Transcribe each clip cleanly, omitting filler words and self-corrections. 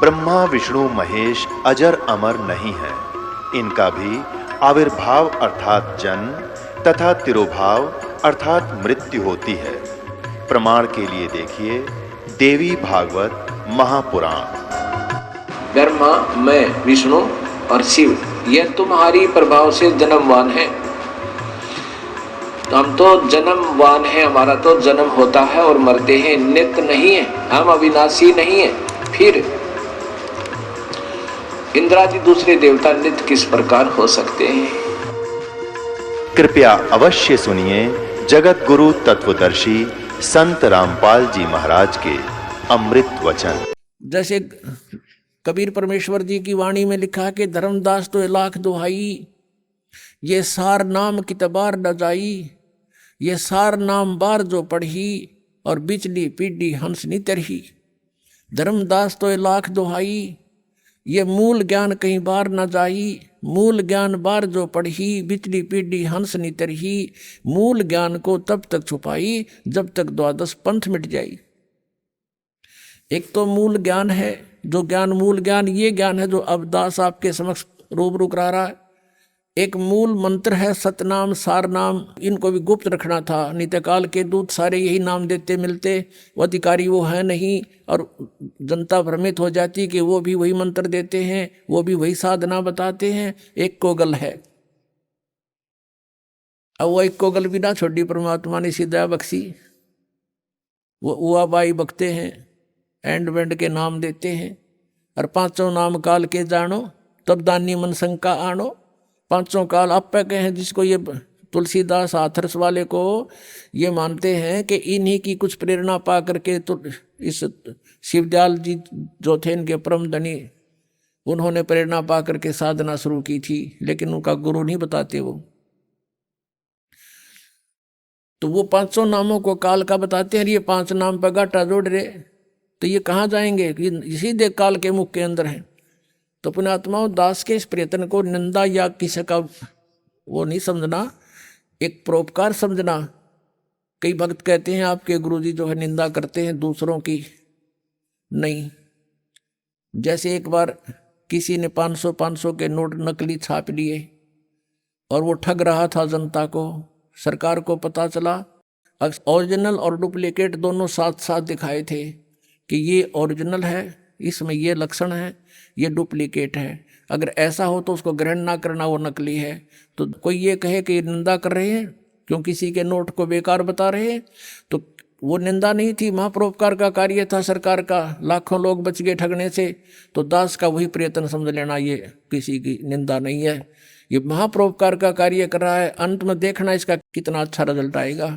ब्रह्मा विष्णु महेश अजर अमर नहीं है। इनका भी आविर्भाव अर्थात जन्म तथा तिरोभाव अर्थात मृत्यु होती है। प्रमाण के लिए देखिए देवी भागवत महापुराण। ब्रह्मा, मैं, विष्णु और शिव, यह तुम्हारी प्रभाव से जन्मवान है। तो हम तो जन्मवान हैं, हमारा तो जन्म होता है और मरते हैं, नित्य नहीं है, हम अविनाशी नहीं है। फिर इंद्रादि दूसरे देवता नित्य किस प्रकार हो सकते हैं? कृपया अवश्य सुनिए जगत गुरु तत्वदर्शी संत रामपाल जी महाराज के अमृत वचन। जैसे कबीर परमेश्वर जी की वाणी में लिखा कि धर्मदास तो लाख दुहाई, ये सार नाम कितबार न जाई, ये सार नाम बार जो पढ़ी, और बिचली पीढ़ी हंसनी तरही। धर्मदास तो लाख दुहाई, ये मूल ज्ञान कहीं बार न जाई, मूल ज्ञान बार जो पढ़ी, बिचली पीढ़ी हंसनी तरही। मूल ज्ञान को तब तक छुपाई जब तक द्वादश पंथ मिट जाई। एक तो मूल ज्ञान है, जो ज्ञान मूल ज्ञान ये ज्ञान है जो अब दास आपके समक्ष रूबरू करा रहा है। एक मूल मंत्र है सतनाम सार नाम, इनको भी गुप्त रखना था। नित्यकाल के दूत सारे यही नाम देते मिलते, वो अधिकारी वो है नहीं, और जनता भ्रमित हो जाती कि वो भी वही मंत्र देते हैं, वो भी वही साधना बताते हैं। एक कोगल है, अब वो एक कोगल भी ना छोड़ी, परमात्मा ने सीधा बख्शी। वो उआ बाई बकते हैं, एंड वेंड के नाम देते हैं, और पांचों नाम काल के जानो, तब दानी मन शंका आनो। पांचों काल आप पे हैं, जिसको ये तुलसीदास हाथरस वाले को ये मानते हैं कि इन्हीं की कुछ प्रेरणा पा करके तो इस शिवदयाल जी जो थे इनके परम धनी, उन्होंने प्रेरणा पा करके साधना शुरू की थी, लेकिन उनका गुरु नहीं बताते वो। तो वो पांचों नामों को काल का बताते हैं, ये पांच नाम पर गाटा जोड़ रहे, तो ये कहाँ जाएंगे? इसी दे काल के मुख के अंदर है। तो पुण्यात्माओं, दास के इस प्रयत्न को निंदा या किसी का वो नहीं समझना, एक परोपकार समझना। कई भक्त कहते हैं आपके गुरुजी जो है निंदा करते हैं दूसरों की, नहीं। जैसे एक बार किसी ने 500 के नोट नकली छाप लिए और वो ठग रहा था जनता को। सरकार को पता चला, ओरिजिनल और डुप्लीकेट दोनों साथ साथ दिखाए थे कि ये ओरिजिनल है, इसमें ये लक्षण है, ये डुप्लीकेट है। अगर ऐसा हो तो उसको ग्रहण ना करना, वो नकली है। तो कोई ये कहे कि निंदा कर रहे हैं क्यों किसी के नोट को बेकार बता रहे हैं, तो वो निंदा नहीं थी, महापरोपकार का कार्य था सरकार का। लाखों लोग बच गए ठगने से, तो दास का वही प्रयत्न समझ लेना, ये किसी की निंदा नहीं है, ये महापरोपकार का कार्य कर रहा है। अंत में देखना इसका कितना अच्छा रिजल्ट आएगा।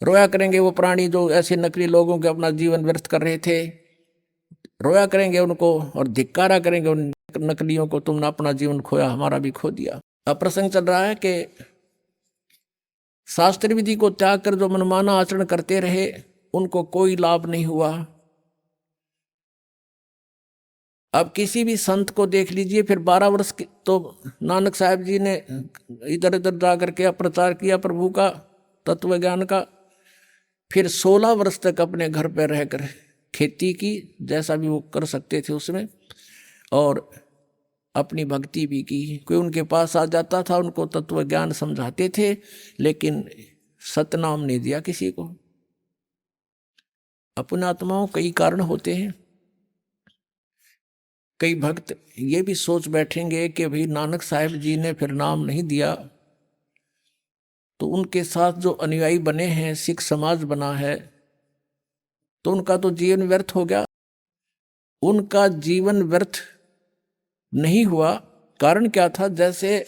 रोया करेंगे वो प्राणी जो ऐसे नकली लोगों के अपना जीवन व्यर्थ कर रहे थे, रोया करेंगे उनको और धिक्कारा करेंगे उन नकलियों को, तुमने अपना जीवन खोया, हमारा भी खो दिया। अब प्रसंग चल रहा है कि शास्त्र विधि को त्याग कर जो मनमाना आचरण करते रहे, उनको कोई लाभ नहीं हुआ। अब किसी भी संत को देख लीजिए, फिर 12 वर्ष तो नानक साहब जी ने इधर उधर जा करके प्रचार किया प्रभु का तत्व ज्ञान का। फिर 16 वर्ष तक अपने घर पर रहकर खेती की, जैसा भी वो कर सकते थे उसमें, और अपनी भक्ति भी की। कोई उनके पास आ जाता था, उनको तत्व ज्ञान समझाते थे, लेकिन सतनाम नहीं दिया किसी को। अपने आत्माओं कई कारण होते हैं। कई भक्त ये भी सोच बैठेंगे कि भाई नानक साहब जी ने फिर नाम नहीं दिया, तो उनके साथ जो अनुयायी बने हैं, सिख समाज बना है, तो उनका तो जीवन व्यर्थ हो गया। उनका जीवन व्यर्थ नहीं हुआ। कारण क्या था? जैसे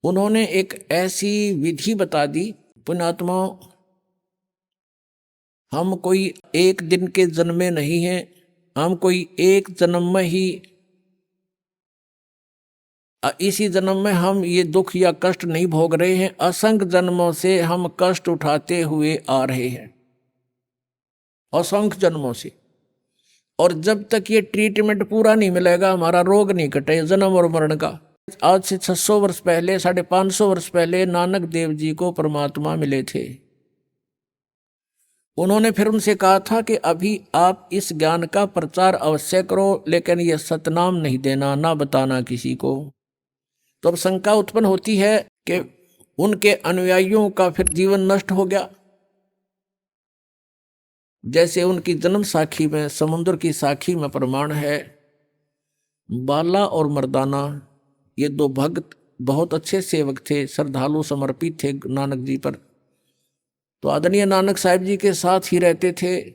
उन्होंने एक ऐसी विधि बता दी, पुण्यात्माओं, हम कोई एक दिन के जन्मे नहीं हैं, हम कोई एक जन्म में ही, इसी जन्म में हम ये दुख या कष्ट नहीं भोग रहे हैं, असंख्य जन्मों से हम कष्ट उठाते हुए आ रहे हैं, असंख्य जन्मों से। और जब तक ये ट्रीटमेंट पूरा नहीं मिलेगा, हमारा रोग नहीं कटे जन्म और मरण का। आज से 600 वर्ष पहले, 550 वर्ष पहले नानक देव जी को परमात्मा मिले थे। उन्होंने फिर उनसे कहा था कि अभी आप इस ज्ञान का प्रचार अवश्य करो, लेकिन यह सतनाम नहीं देना, ना बताना किसी को। तो अब शंका उत्पन्न होती है कि उनके अनुयायियों का फिर जीवन नष्ट हो गया। जैसे उनकी जन्म साखी में, समुद्र की साखी में प्रमाण है, बाला और मर्दाना ये दो भक्त बहुत अच्छे सेवक थे, श्रद्धालु समर्पित थे नानक जी पर। तो आदरणीय नानक साहिब जी के साथ ही रहते थे।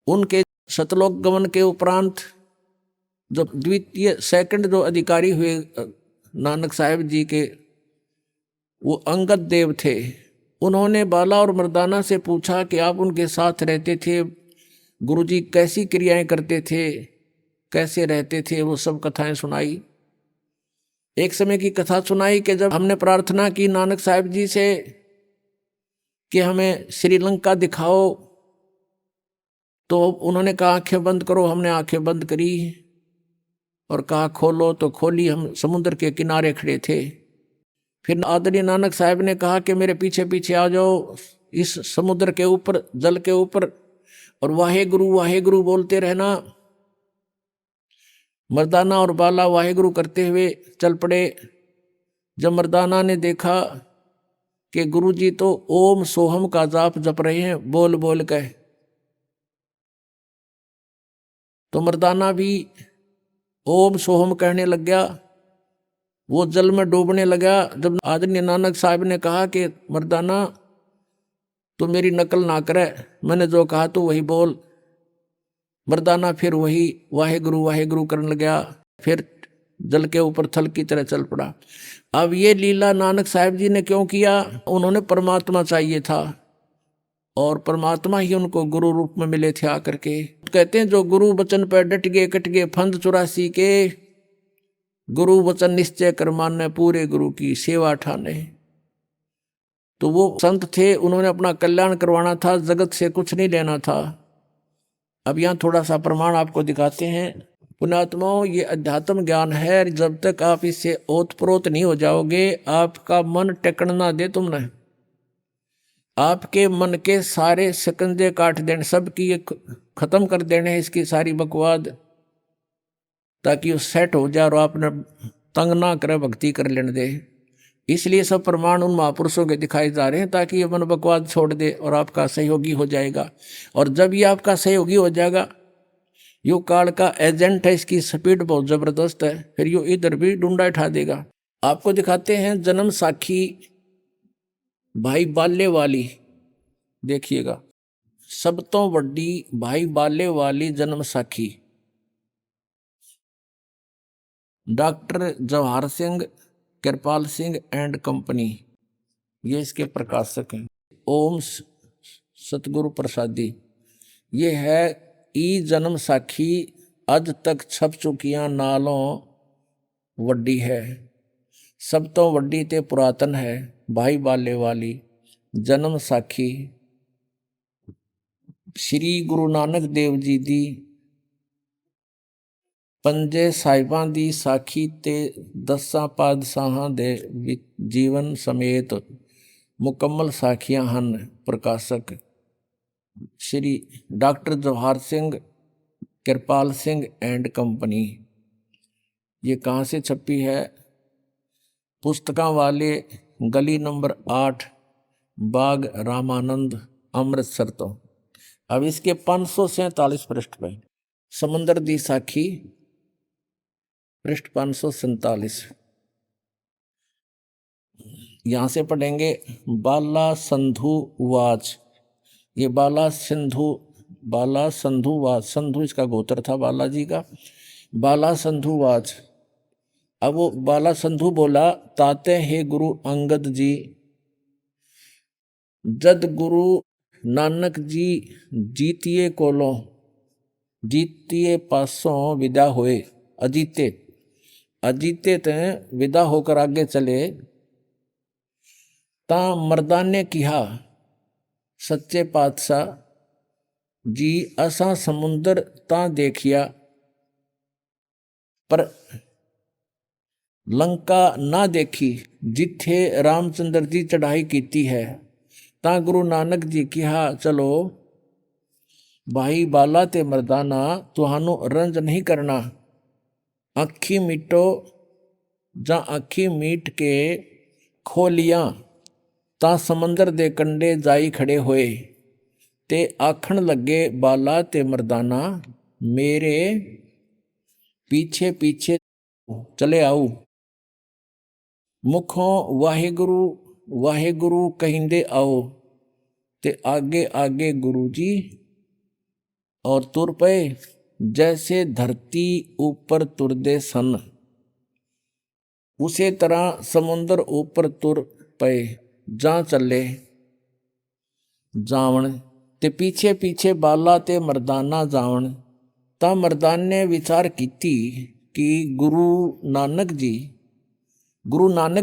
उनके सतलोक गमन के उपरांत जो द्वितीय सेकंड जो अधिकारी हुए नानक साहिब जी के, वो अंगद देव थे। उन्होंने बाला और मर्दाना से पूछा कि आप उनके साथ रहते थे, गुरुजी कैसी क्रियाएं करते थे, कैसे रहते थे, वो सब कथाएं सुनाई। एक समय की कथा सुनाई कि जब हमने प्रार्थना की नानक साहिब जी से कि हमें श्रीलंका दिखाओ, तो उन्होंने कहा आंखें बंद करो। हमने आंखें बंद करी और कहा खोलो, तो खोली। हम समुद्र के किनारे खड़े थे। फिर आदरणीय नानक साहब ने कहा कि मेरे पीछे पीछे आ जाओ, इस समुद्र के ऊपर, जल के ऊपर, और वाहे गुरु बोलते रहना। मर्दाना और बाला वाहे गुरु करते हुए चल पड़े। जब मर्दाना ने देखा कि गुरुजी तो ओम सोहम का जाप जप रहे हैं बोल बोल के, तो मर्दाना भी ओम सोहम कहने लग गया। वो जल में डूबने लगा। जब आदरणीय नानक साहब ने कहा कि मर्दाना तो मेरी नकल ना करे, मैंने जो कहा तो वही बोल, मर्दाना फिर वही वाहे गुरु करने लगा। फिर जल के ऊपर थल की तरह चल पड़ा। अब ये लीला नानक साहब जी ने क्यों किया? उन्होंने परमात्मा चाहिए था और परमात्मा ही उनको गुरु रूप में मिले थे आकर के। कहते हैं जो गुरु वचन पर डट गए कट गए फंद 84 के, गुरु वचन निश्चय कर माने पूरे गुरु की सेवा ठाने। तो वो संत थे, उन्होंने अपना कल्याण करवाना था, जगत से कुछ नहीं लेना था। अब यहाँ थोड़ा सा प्रमाण आपको दिखाते हैं। पुण्यात्माओं, ये अध्यात्म ज्ञान है। जब तक आप इससे ओतप्रोत नहीं हो जाओगे, आपका मन टेकन ना दे तुमने, आपके मन के सारे शिकंजे काट देने, सबकी ये खत्म कर देने इसकी सारी बकवाद, ताकि वो सेट हो जाए और आपने तंग ना करे, भक्ति कर लेने दे। इसलिए सब प्रमाण उन महापुरुषों के दिखाए जा रहे हैं, ताकि ये मन बकवाद छोड़ दे और आपका सहयोगी हो जाएगा। और जब ये आपका सहयोगी हो जाएगा, यो काल का एजेंट है, इसकी स्पीड बहुत जबरदस्त है, फिर यो इधर भी डूंडा उठा देगा। आपको दिखाते हैं जन्म साखी भाई बाले वाली, देखिएगा, सब तो बड़ी भाई बाले Wali Janam Sakhi doctor Jawahar Singh, Kirpal Singh and company, ये इसके प्रकाशक हैं। ओम सतगुरु प्रसादी, ये है ई जन्म साखी, अज तक छप चुकियां नालों वड्डी है, सब तो वड्डी ते पुरातन है, भाई बाले वाली जन्म साखी श्री गुरु नानक देव जी दी पंजे साहिबां दी साखी ते 10 पातशाहां दे जीवन समेत मुकम्मल साखियां हन। प्रकाशक Shri doctor Jawahar Singh, Kirpal Singh and company. ये कहाँ से छपी है? पुस्तकां वाले, गली नंबर 8, बाग रामानंद, अमृतसर। तो अब इसके 547 पृष्ठ पे समंदर दी साखी, पृष्ठ 547, यहां से पढ़ेंगे। बाला संधु वाच, ये बाला संधु वाच, संधु इसका गोत्र था बालाजी का, बाला संधु वाच। अब वो बाला संधु बोला, ताते हे गुरु अंगद जी, जद गुरु नानक जी जीतिए कोलों, जीतिए पासों विदा होए, अजीते ते विदा होकर आगे चले, ता मर्दान ने कहा, सच्चे पातशाह जी असा समुंदर ता देखिया, पर लंका ना देखी, जिथे रामचंद्र जी चढ़ाई कीती है, ता गुरु नानक जी कहा चलो भाई बाला ते मर्दाना तुहानू रंज नहीं करना, अखी मीटो जा अखी मीट के खोलियां ता समंदर दे कंडे जाई खड़े होए ते आखण लगे बाला ते मर्दाना मेरे पीछे पीछे चले आओ। मुखों वाहेगुरु वाहेगुरु कहिंदे आओ ते आगे आगे गुरु जी और तुर पे जैसे धरती ऊपर तुरदे सन, उसे तरह समुंदर ऊपर तुर पे जा चले जावण ते पीछे पीछे बाला ते मर्दाना जावण। ता मर्दान ने विचार कीती कि गुरु नानक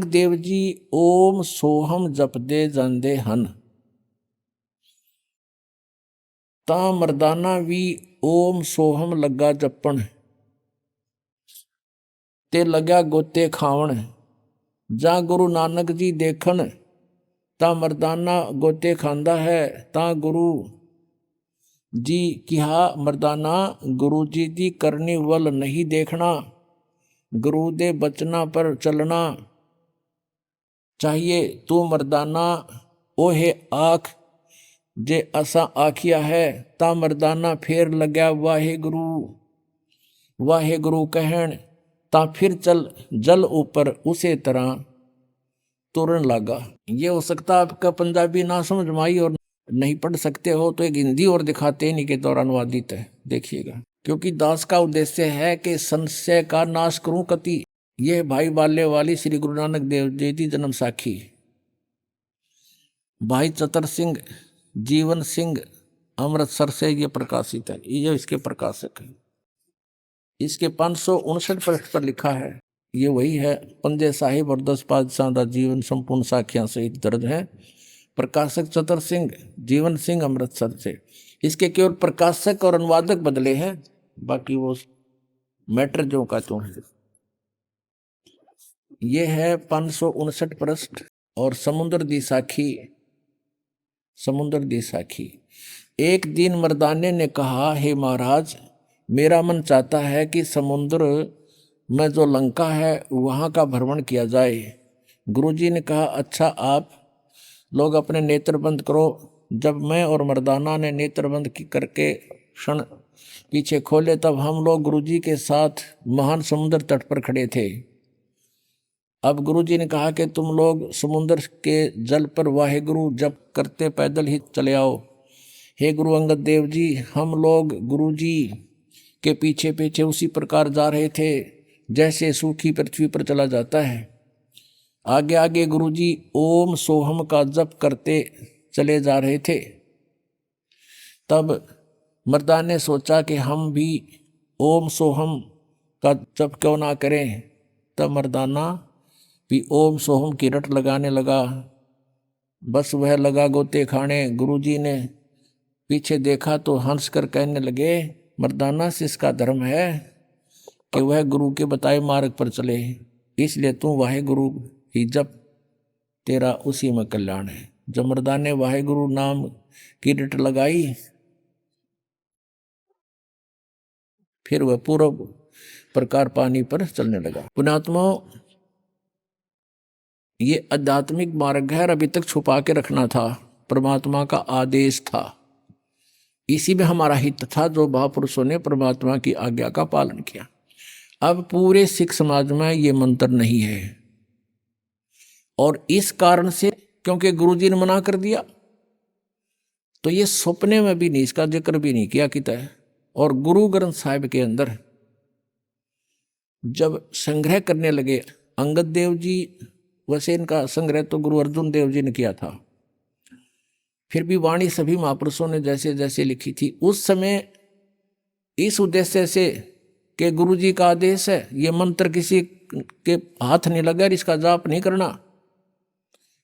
देव जी ओम सोहम जपदे जांदे हन, ता मर्दाना भी ओम सोहम लगा जपण ते लगा गोते खावण। जा गुरु नानक जी देखन ता मर्दाना गोते खांदा है, ता गुरु जी कहा मर्दाना गुरु जी दी करनी वल नहीं देखना, गुरु दे बचना पर चलना चाहिए। तू मर्दाना ओहे आख जे असा आखिया है। ता मर्दाना फिर लग्या वाहेगुरु वाहेगुरु कहन, ता फिर चल जल ऊपर उसे तरह तुरन लगा। ये हो सकता आपका पंजाबी ना समझ में आई और नहीं पढ़ सकते हो तो एक हिंदी और दिखाते हैं, के द्वारा अनुवादित है, देखिएगा। क्योंकि दास का उद्देश्य है कि संशय का नाश करूं कति। यह भाई बाले वाली श्री गुरु नानक देव जी की जन्म साखी। भाई चतर सिंह जीवन सिंह अमृतसर से ये प्रकाशित है, ये इसके प्रकाशक है। इसके 559 पृष्ठ पर लिखा है, ये वही है। पंजे साहिब और 10 पातशाह का जीवन संपूर्ण साखियां सहित दर्ज है। प्रकाशक चतर सिंह जीवन सिंह अमृतसर से। इसके केवल प्रकाशक और अनुवादक बदले हैं, बाकी वो मैटर जो का तो है। ये है 559 पृष्ठ। और समुद्र दी साखी। एक दिन मर्दाने ने कहा, हे महाराज मेरा मन चाहता है कि समुद्र में जो लंका है वहाँ का भ्रमण किया जाए। गुरुजी ने कहा, अच्छा आप लोग अपने नेत्र बंद करो। जब मैं और मर्दाना ने नेत्र बंद करके क्षण पीछे खोले तब हम लोग गुरुजी के साथ महान समुद्र तट पर खड़े थे। अब गुरुजी ने कहा कि तुम लोग समुद्र के जल पर वाहेगुरु जप करते पैदल ही चले आओ। हे गुरु अंगद देव जी, हम लोग गुरुजी के पीछे पीछे उसी प्रकार जा रहे थे जैसे सूखी पृथ्वी पर चला जाता है। आगे आगे गुरुजी ओम सोहम का जप करते चले जा रहे थे। तब मर्दान ने सोचा कि हम भी ओम सोहम का जप क्यों ना करें। तब मर्दाना भी ओम सोहम की रट लगाने लगा। बस वह लगा गोते खाने। गुरुजी ने पीछे देखा तो हंस कर कहने लगे, मर्दाना से इसका धर्म है कि वह गुरु के बताए मार्ग पर चले, इसलिए तू वाहे गुरु ही जप, तेरा उसी में कल्याण है। जब मर्दान ने वाहे गुरु नाम की रट लगाई फिर वह पूरा प्रकार पानी पर चलने लगा। पुण्यात्मा, ये आध्यात्मिक मार्ग है, अभी तक छुपा के रखना था, परमात्मा का आदेश था। इसी में हमारा हित था जो महापुरुषों ने परमात्मा की आज्ञा का पालन किया। अब पूरे सिख समाज में ये मंत्र नहीं है और इस कारण से क्योंकि गुरुजी ने मना कर दिया तो ये सपने में भी नहीं, इसका जिक्र भी नहीं किया किता है। और गुरु ग्रंथ साहिब के अंदर जब संग्रह करने लगे अंगद देव जी, वैसे इनका संग्रह तो गुरु अर्जुन देव जी ने किया था, फिर भी वाणी सभी महापुरुषों ने जैसे जैसे लिखी थी उस समय इस उद्देश्य से कि गुरु जी का आदेश है, ये मंत्र किसी के हाथ नहीं लगा, इसका जाप नहीं करना,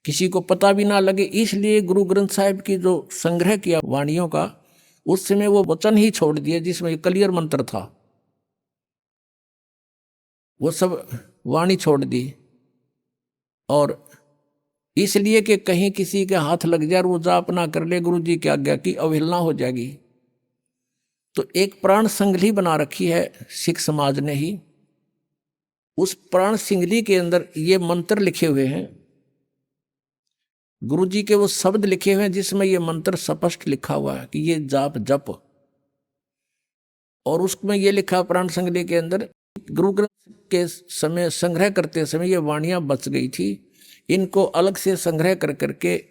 किसी को पता भी ना लगे, इसलिए गुरु ग्रंथ साहिब की जो संग्रह किया वाणियों का, उस समय वो वचन ही छोड़ दिए जिसमें क्लियर मंत्र था, वो सब वाणी छोड़ दी। और इसलिए कि कहीं किसी के हाथ लग जाए और वो जाप ना कर ले, गुरु जी की आज्ञा की अवहेलना हो जाएगी। तो एक प्राण संगली बना रखी है सिख समाज ने ही। उस प्राण संगली के अंदर ये मंत्र लिखे हुए हैं, गुरु जी के वो शब्द लिखे हुए हैं जिसमें ये मंत्र स्पष्ट लिखा हुआ है कि ये जाप जप। और उसमें ये लिखा प्राण संगली के अंदर, गुरु ग्रंथ के समय संग्रह करते समय ये वाणियां बच गई थी, इनको अलग से संग्रह कर करके,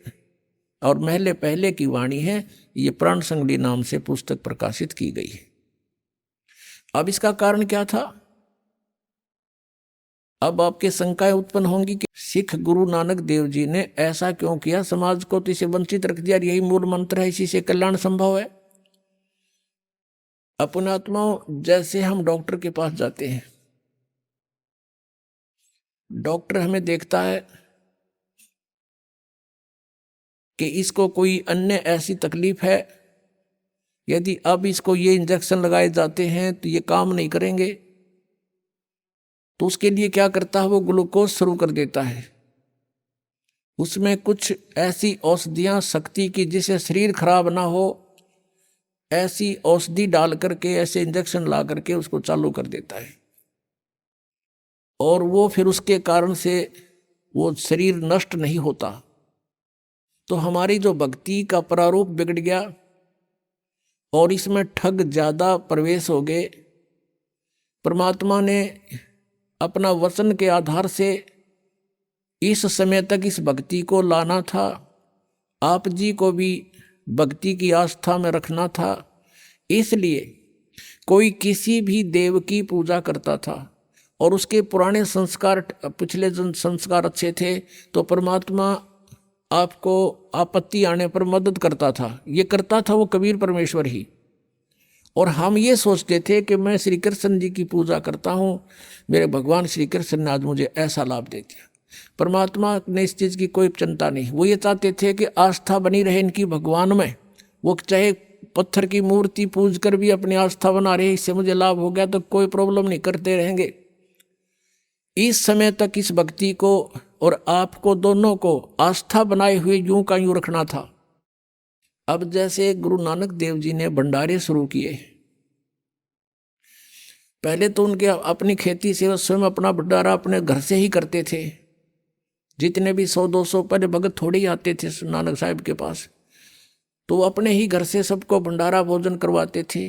और महले पहले की वाणी है, ये प्राण संगली नाम से पुस्तक प्रकाशित की गई है। अब इसका कारण क्या था? अब आपके शंकाएं उत्पन्न होंगी कि सिख गुरु नानक देव जी ने ऐसा क्यों किया, समाज को तो इसे वंचित रख दिया, यही मूल मंत्र है, इसी से कल्याण संभव है। अपने आत्माओं, जैसे हम डॉक्टर के पास जाते हैं, डॉक्टर हमें देखता है कि इसको कोई अन्य ऐसी तकलीफ है, यदि अब इसको ये इंजेक्शन लगाए जाते हैं तो ये काम नहीं करेंगे, तो उसके लिए क्या करता है, वो ग्लूकोज शुरू कर देता है। उसमें कुछ ऐसी औषधियां शक्ति की जिससे शरीर खराब ना हो, ऐसी औषधि डाल करके, ऐसे इंजेक्शन ला करके उसको चालू कर देता है। और वो फिर उसके कारण से वो शरीर नष्ट नहीं होता। तो हमारी जो भक्ति का प्रारूप बिगड़ गया और इसमें ठग ज्यादा प्रवेश हो गए। परमात्मा ने अपना वचन के आधार से इस समय तक इस भक्ति को लाना था, आप जी को भी भक्ति की आस्था में रखना था। इसलिए कोई किसी भी देव की पूजा करता था और उसके पुराने संस्कार, पिछले जन संस्कार अच्छे थे, तो परमात्मा आपको आपत्ति आने पर मदद करता था। ये करता था वो कबीर परमेश्वर ही। और हम ये सोचते थे कि मैं श्री कृष्ण जी की पूजा करता हूँ, मेरे भगवान श्री कृष्ण ने आज मुझे ऐसा लाभ दे दिया। परमात्मा ने इस चीज़ की कोई चिंता नहीं। वो ये चाहते थे कि आस्था बनी रहे इनकी भगवान में। वो चाहे पत्थर की मूर्ति पूज कर भी अपनी आस्था बना रहे, इससे मुझे लाभ हो गया तो कोई प्रॉब्लम नहीं, करते रहेंगे। इस समय तक इस भक्ति को और आपको दोनों को आस्था बनाए हुए यूं का यूं रखना था। अब जैसे गुरु नानक देव जी ने भंडारे शुरू किए, पहले तो उनके अपनी खेती से स्वयं अपना भंडारा अपने घर से ही करते थे। जितने भी 100-200 पहले भगत थोड़े ही आते थे नानक साहब के पास, तो वो अपने ही घर से सबको भंडारा भोजन करवाते थे।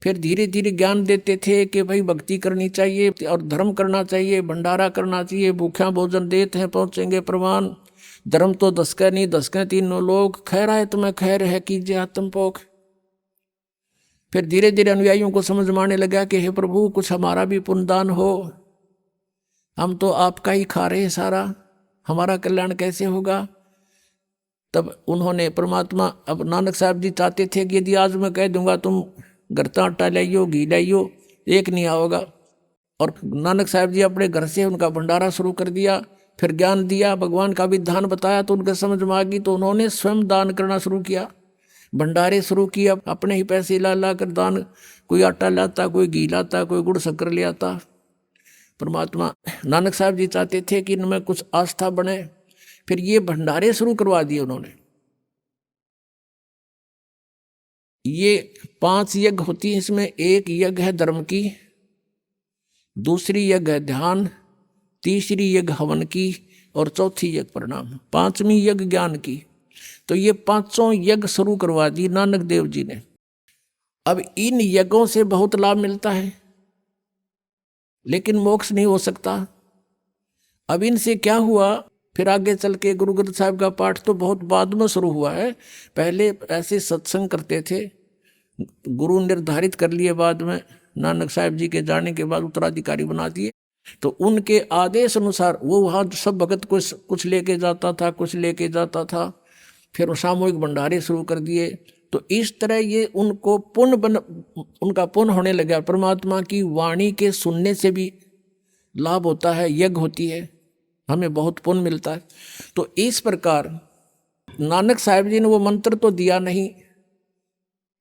फिर धीरे धीरे ज्ञान देते थे कि भाई भक्ति करनी चाहिए और धर्म करना चाहिए, भंडारा करना चाहिए, भूखा भोजन देते हैं पहुँचेंगे प्रमाण, धर्म तो दसका नहीं दसका तीनों लोग, खैर आए तुम्हें खैर है कीजिए आत्म पोख। फिर धीरे धीरे अनुयायियों को समझ में आने लगा कि हे प्रभु कुछ हमारा भी पुण्यदान हो, हम तो आपका ही खा रहे हैं सारा, हमारा कल्याण कैसे होगा। तब उन्होंने परमात्मा, अब नानक साहब जी चाहते थे कि यदि आज मैं कह दूंगा तुम घर का आटा लाइयो घी लाइयो, एक नहीं आओगा। और नानक साहब जी अपने घर से उनका भंडारा शुरू कर दिया। फिर ज्ञान दिया, भगवान का विधान बताया तो उनके समझ में आ गई, तो उन्होंने स्वयं दान करना शुरू किया, भंडारे शुरू किया, अपने ही पैसे ला ला कर दान, कोई आटा लाता, कोई घी लाता, कोई गुड़ शक्कर ले आता। परमात्मा नानक साहब जी चाहते थे कि इनमें कुछ आस्था बने, फिर ये भंडारे शुरू करवा दिए उन्होंने। ये 5 यज्ञ होती है इसमें, एक यज्ञ है धर्म की, दूसरी यज्ञ है ध्यान, तीसरी यज्ञ हवन की और चौथी यज्ञ प्रणाम, 5वीं यज्ञ ज्ञान की। तो ये 5 यज्ञ शुरू करवा दी नानक देव जी ने। अब इन यज्ञों से बहुत लाभ मिलता है लेकिन मोक्ष नहीं हो सकता। अब इनसे क्या हुआ, फिर आगे चल के गुरु ग्रंथ साहिब का पाठ तो बहुत बाद में शुरू हुआ है। पहले ऐसे सत्संग करते थे, गुरु निर्धारित कर लिए, बाद में नानक साहब जी के जाने के बाद उत्तराधिकारी बना दिए। तो उनके आदेश अनुसार वो वहाँ सब भगत कुछ लेके जाता था, कुछ लेके जाता था। फिर सामूहिक भंडारे शुरू कर दिए। तो इस तरह ये उनको उनका पुण्य होने लगा। परमात्मा की वाणी के सुनने से भी लाभ होता है, यज्ञ होती है, हमें बहुत पुण्य मिलता है। तो इस प्रकार नानक साहब जी ने वो मंत्र तो दिया नहीं,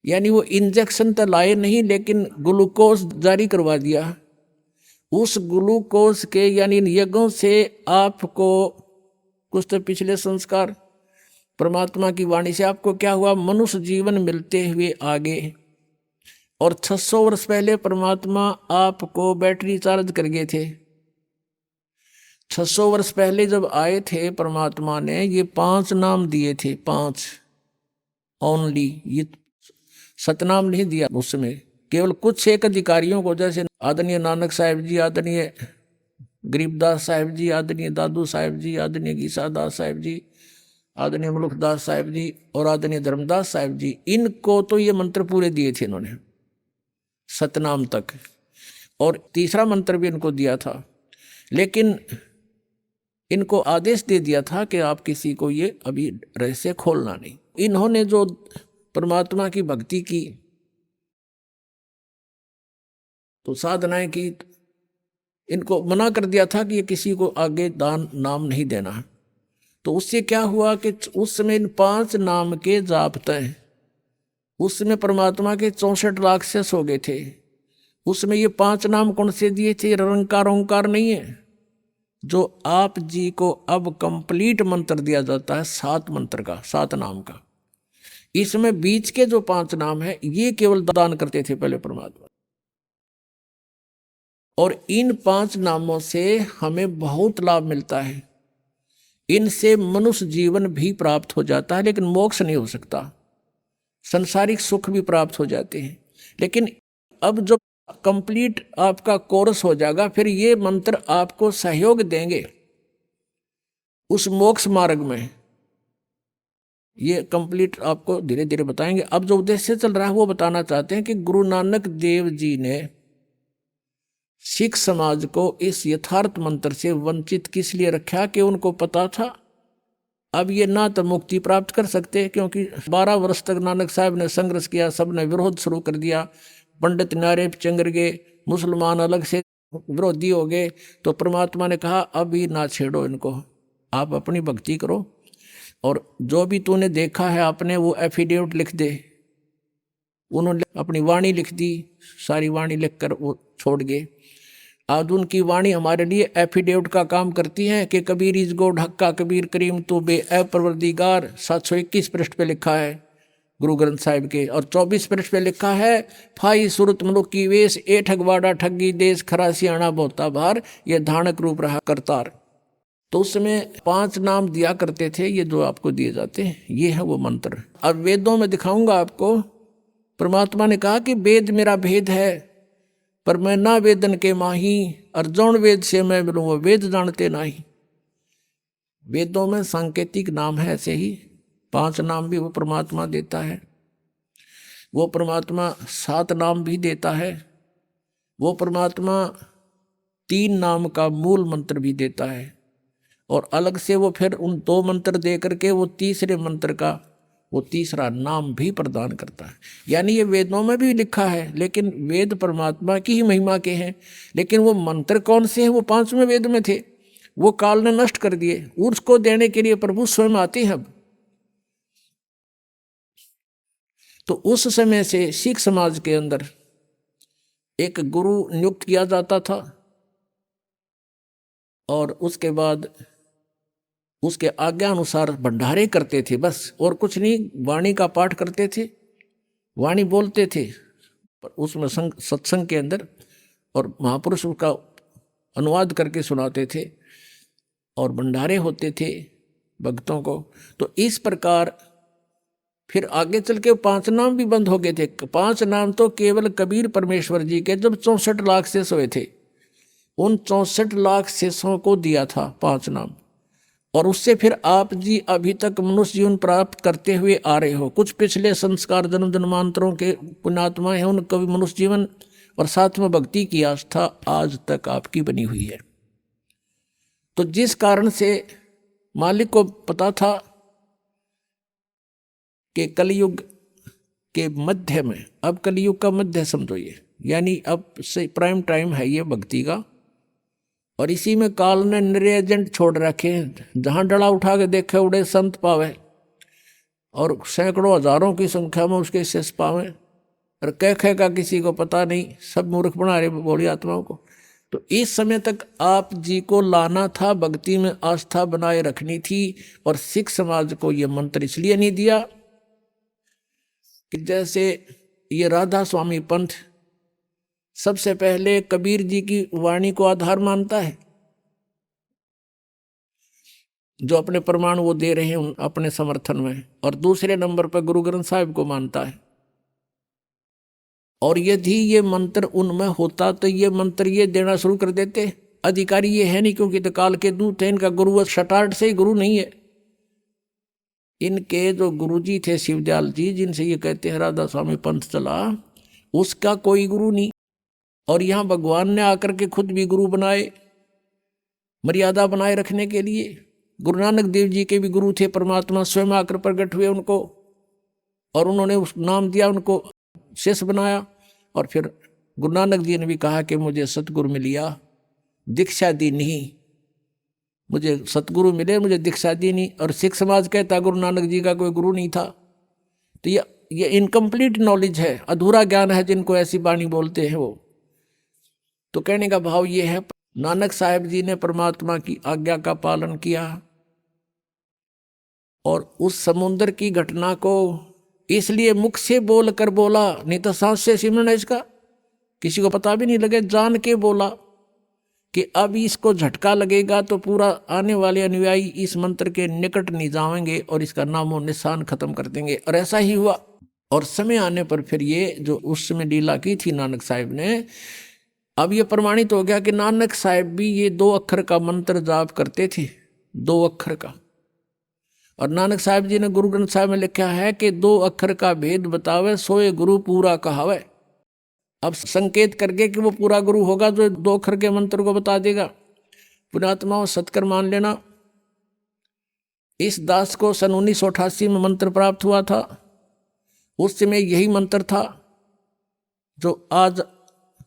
यानी वो इंजेक्शन तो लाए नहीं, लेकिन ग्लूकोज जारी करवा दिया। उस ग्लूकोज के यानी इन यज्ञों से आपको कुछ तो पिछले संस्कार परमात्मा की वाणी से। आपको क्या हुआ, मनुष्य जीवन मिलते हुए आगे, और 600 वर्ष पहले परमात्मा आपको बैटरी चार्ज कर गए थे। 600 वर्ष पहले जब आए थे परमात्मा ने ये 5 नाम दिए थे, 5 ओनली, ये सतनाम नहीं दिया उस समय, केवल कुछ एक अधिकारियों को, जैसे आदरणीय नानक साहिब जी, आदरणीय गरीबदास साहिब जी, आदरणीय दादू साहिब जी, आदरणीय गीसादास साहिब जी, आदरणीय मुलुखदास साहिब जी और आदरणीय धर्मदास साहिब जी, इनको तो ये मंत्र पूरे दिए थे इन्होंने, सतनाम तक, और तीसरा मंत्र भी इनको दिया था। लेकिन इनको आदेश दे दिया था कि आप किसी को ये अभी रहस्य खोलना नहीं। इन्होंने जो परमात्मा की भक्ति की, तो साधनाएं की, इनको मना कर दिया था कि ये किसी को आगे दान नाम नहीं देना। तो उससे क्या हुआ कि उस समय इन 5 नाम के जापते, उस समय परमात्मा के 64 लाख से हो गए थे। उसमें ये 5 नाम कौन से दिए थे, निरंकार ओंकार नहीं है, जो आप जी को अब कंप्लीट मंत्र दिया जाता है 7 मंत्र का, 7 नाम का। इसमें बीच के जो 5 नाम है ये केवल दान करते थे पहले परमात्मा, और इन 5 नामों से हमें बहुत लाभ मिलता है। इनसे मनुष्य जीवन भी प्राप्त हो जाता है, लेकिन मोक्ष नहीं हो सकता। संसारिक सुख भी प्राप्त हो जाते हैं, लेकिन अब जो कंप्लीट आपका कोर्स हो जाएगा, फिर ये मंत्र आपको सहयोग देंगे उस मोक्ष मार्ग में। ये कंप्लीट आपको धीरे धीरे बताएंगे। अब जो उद्देश्य चल रहा है वो बताना चाहते हैं कि गुरु नानक देव जी ने सिख समाज को इस यथार्थ मंत्र से वंचित किस लिए रखा, कि उनको पता था अब ये ना तो मुक्ति प्राप्त कर सकते, क्योंकि 12 वर्ष तक नानक साहब ने संघर्ष किया, सबने विरोध शुरू कर दिया, पंडित नारे चंगर गए, मुसलमान अलग से विरोधी हो गए। तो परमात्मा ने कहा अभी ना छेड़ो इनको, आप अपनी भक्ति करो, और जो भी तूने देखा है आपने वो एफिडेविट लिख दे। उन्होंने अपनी वाणी लिख दी, सारी वाणी लिखकर वो छोड़ गए। आज उनकी वाणी हमारे लिए एफिडेविट का काम करती है कि कबीर इज गॉड, हक्का कबीर करीम तू बे ए परवरदिगार। 721 पृष्ठ पे लिखा है गुरु ग्रंथ साहिब के, और 24 पृष्ठ पे लिखा है फाई सूरत मनुख की वेश, ए ठगवाड़ा ठगी देश, खरा सियाणा बोता भार, ये धानक रूप रहा करतार। तो उस समय 5 नाम दिया करते थे, ये जो आपको दिए जाते हैं, ये है वो मंत्र। अब वेदों में दिखाऊंगा आपको, परमात्मा ने कहा कि वेद मेरा भेद है, पर मैं ना वेदन के माही, और जौन वेद से मैं मिलूँ वो वेद जानते नहीं। वेदों में सांकेतिक नाम है, ऐसे ही 5 नाम भी वो परमात्मा देता है। वो परमात्मा 7 नाम भी देता है। वो परमात्मा 3 नाम का मूल मंत्र भी देता है, और अलग से वो फिर उन 2 मंत्र दे करके वो तीसरे मंत्र का वो तीसरा नाम भी प्रदान करता है। यानी ये वेदों में भी लिखा है, लेकिन वेद परमात्मा की ही महिमा के हैं, लेकिन वो मंत्र कौन से हैं, वो 5वें वेद में थे, वो काल ने नष्ट कर दिए। उसको देने के लिए प्रभु स्वयं आते हैं अब। तो उस समय से सिख समाज के अंदर एक गुरु नियुक्त किया जाता था, और उसके बाद उसके आज्ञा अनुसार भंडारे करते थे बस, और कुछ नहीं। वाणी का पाठ करते थे, वाणी बोलते थे, पर उसमें सत्संग के अंदर, और महापुरुष का अनुवाद करके सुनाते थे, और भंडारे होते थे भक्तों को। तो इस प्रकार फिर आगे चल के 5 नाम भी बंद हो गए थे। 5 नाम तो केवल कबीर परमेश्वर जी के जब 64 लाख शेष हुए थे, उन 64 लाख शेषों को दिया था 5 नाम, और उससे फिर आप जी अभी तक मनुष्य जीवन प्राप्त करते हुए आ रहे हो। कुछ पिछले संस्कार जन्म जन्मांतरों के पुण्यात्मा हैं, उनका भी मनुष्य जीवन और साथ में भक्ति की आस्था आज तक आपकी बनी हुई है। तो जिस कारण से मालिक को पता था कि कलयुग के मध्य में, अब कलयुग का मध्य समझो ये, यानी अब से प्राइम टाइम है ये भक्ति का, और इसी में काल ने निरे एजेंट छोड़ रखे हैं। जहाँ डला उठा के देखे उड़े संत पावे, और सैकड़ों हजारों की संख्या में उसके शेष पावे, और कह का किसी को पता नहीं, सब मूर्ख बना रहे बोली आत्माओं को। तो इस समय तक आप जी को लाना था, भक्ति में आस्था बनाए रखनी थी। और सिख समाज को ये मंत्र इसलिए नहीं दिया कि जैसे ये राधा स्वामी पंथ सबसे पहले कबीर जी की वाणी को आधार मानता है, जो अपने प्रमाण वो दे रहे हैं अपने समर्थन में, और दूसरे नंबर पर गुरु ग्रंथ साहिब को मानता है। और यदि ये मंत्र उनमें होता तो ये मंत्र ये देना शुरू कर देते। अधिकारी ये है नहीं, क्योंकि तो काल के दूत है, इनका गुरु शटार्ट से ही गुरु नहीं है। इनके जो गुरुजी थे शिवदयाल जी, जिनसे ये कहते हैं राधा स्वामी पंथ चला, उसका कोई गुरु नहीं। और यहाँ भगवान ने आकर के खुद भी गुरु बनाए मर्यादा बनाए रखने के लिए। गुरु नानक देव जी के भी गुरु थे, परमात्मा स्वयं आकर प्रकट हुए उनको, और उन्होंने उस नाम दिया, उनको शिष्य बनाया। और फिर गुरु नानक जी ने भी कहा कि मुझे सतगुरु मिलिया, दीक्षा दी नहीं, मुझे सतगुरु मिले, मुझे दीक्षा दी नहीं। और सिख समाज कहता गुरु नानक जी का कोई गुरु नहीं था। तो ये इनकम्प्लीट नॉलेज है, अधूरा ज्ञान है जिनको ऐसी वाणी बोलते हैं वो। तो कहने का भाव ये है, नानक साहब जी ने परमात्मा की आज्ञा का पालन किया और उस समुद्र की घटना को इसलिए मुख से बोल कर बोला, नहीं तो सांस से सिमरन है इसका, किसी को पता भी नहीं लगे, जान के बोला कि अब इसको झटका लगेगा तो पूरा आने वाले अनुयायी इस मंत्र के निकट नहीं जाएंगे और इसका नामो निशान खत्म कर देंगे। और ऐसा ही हुआ। और समय आने पर फिर ये जो उस समय लीला की थी नानक साहिब ने, अब ये प्रमाणित हो गया कि नानक साहिब भी ये 2 अक्षर का मंत्र जाप करते थे, 2 अक्षर का। और नानक साहिब जी ने गुरु ग्रंथ साहिब में लिखा है कि 2 अक्षर का भेद बतावे, सोए गुरु पूरा कहावे। अब संकेत करके कि वो पूरा गुरु होगा जो 2 अक्षर के मंत्र को बता देगा। पुण्यात्माओं, सत्कर मान लेना, इस दास को सन 1988 में मंत्र प्राप्त हुआ था। उस समय यही मंत्र था जो आज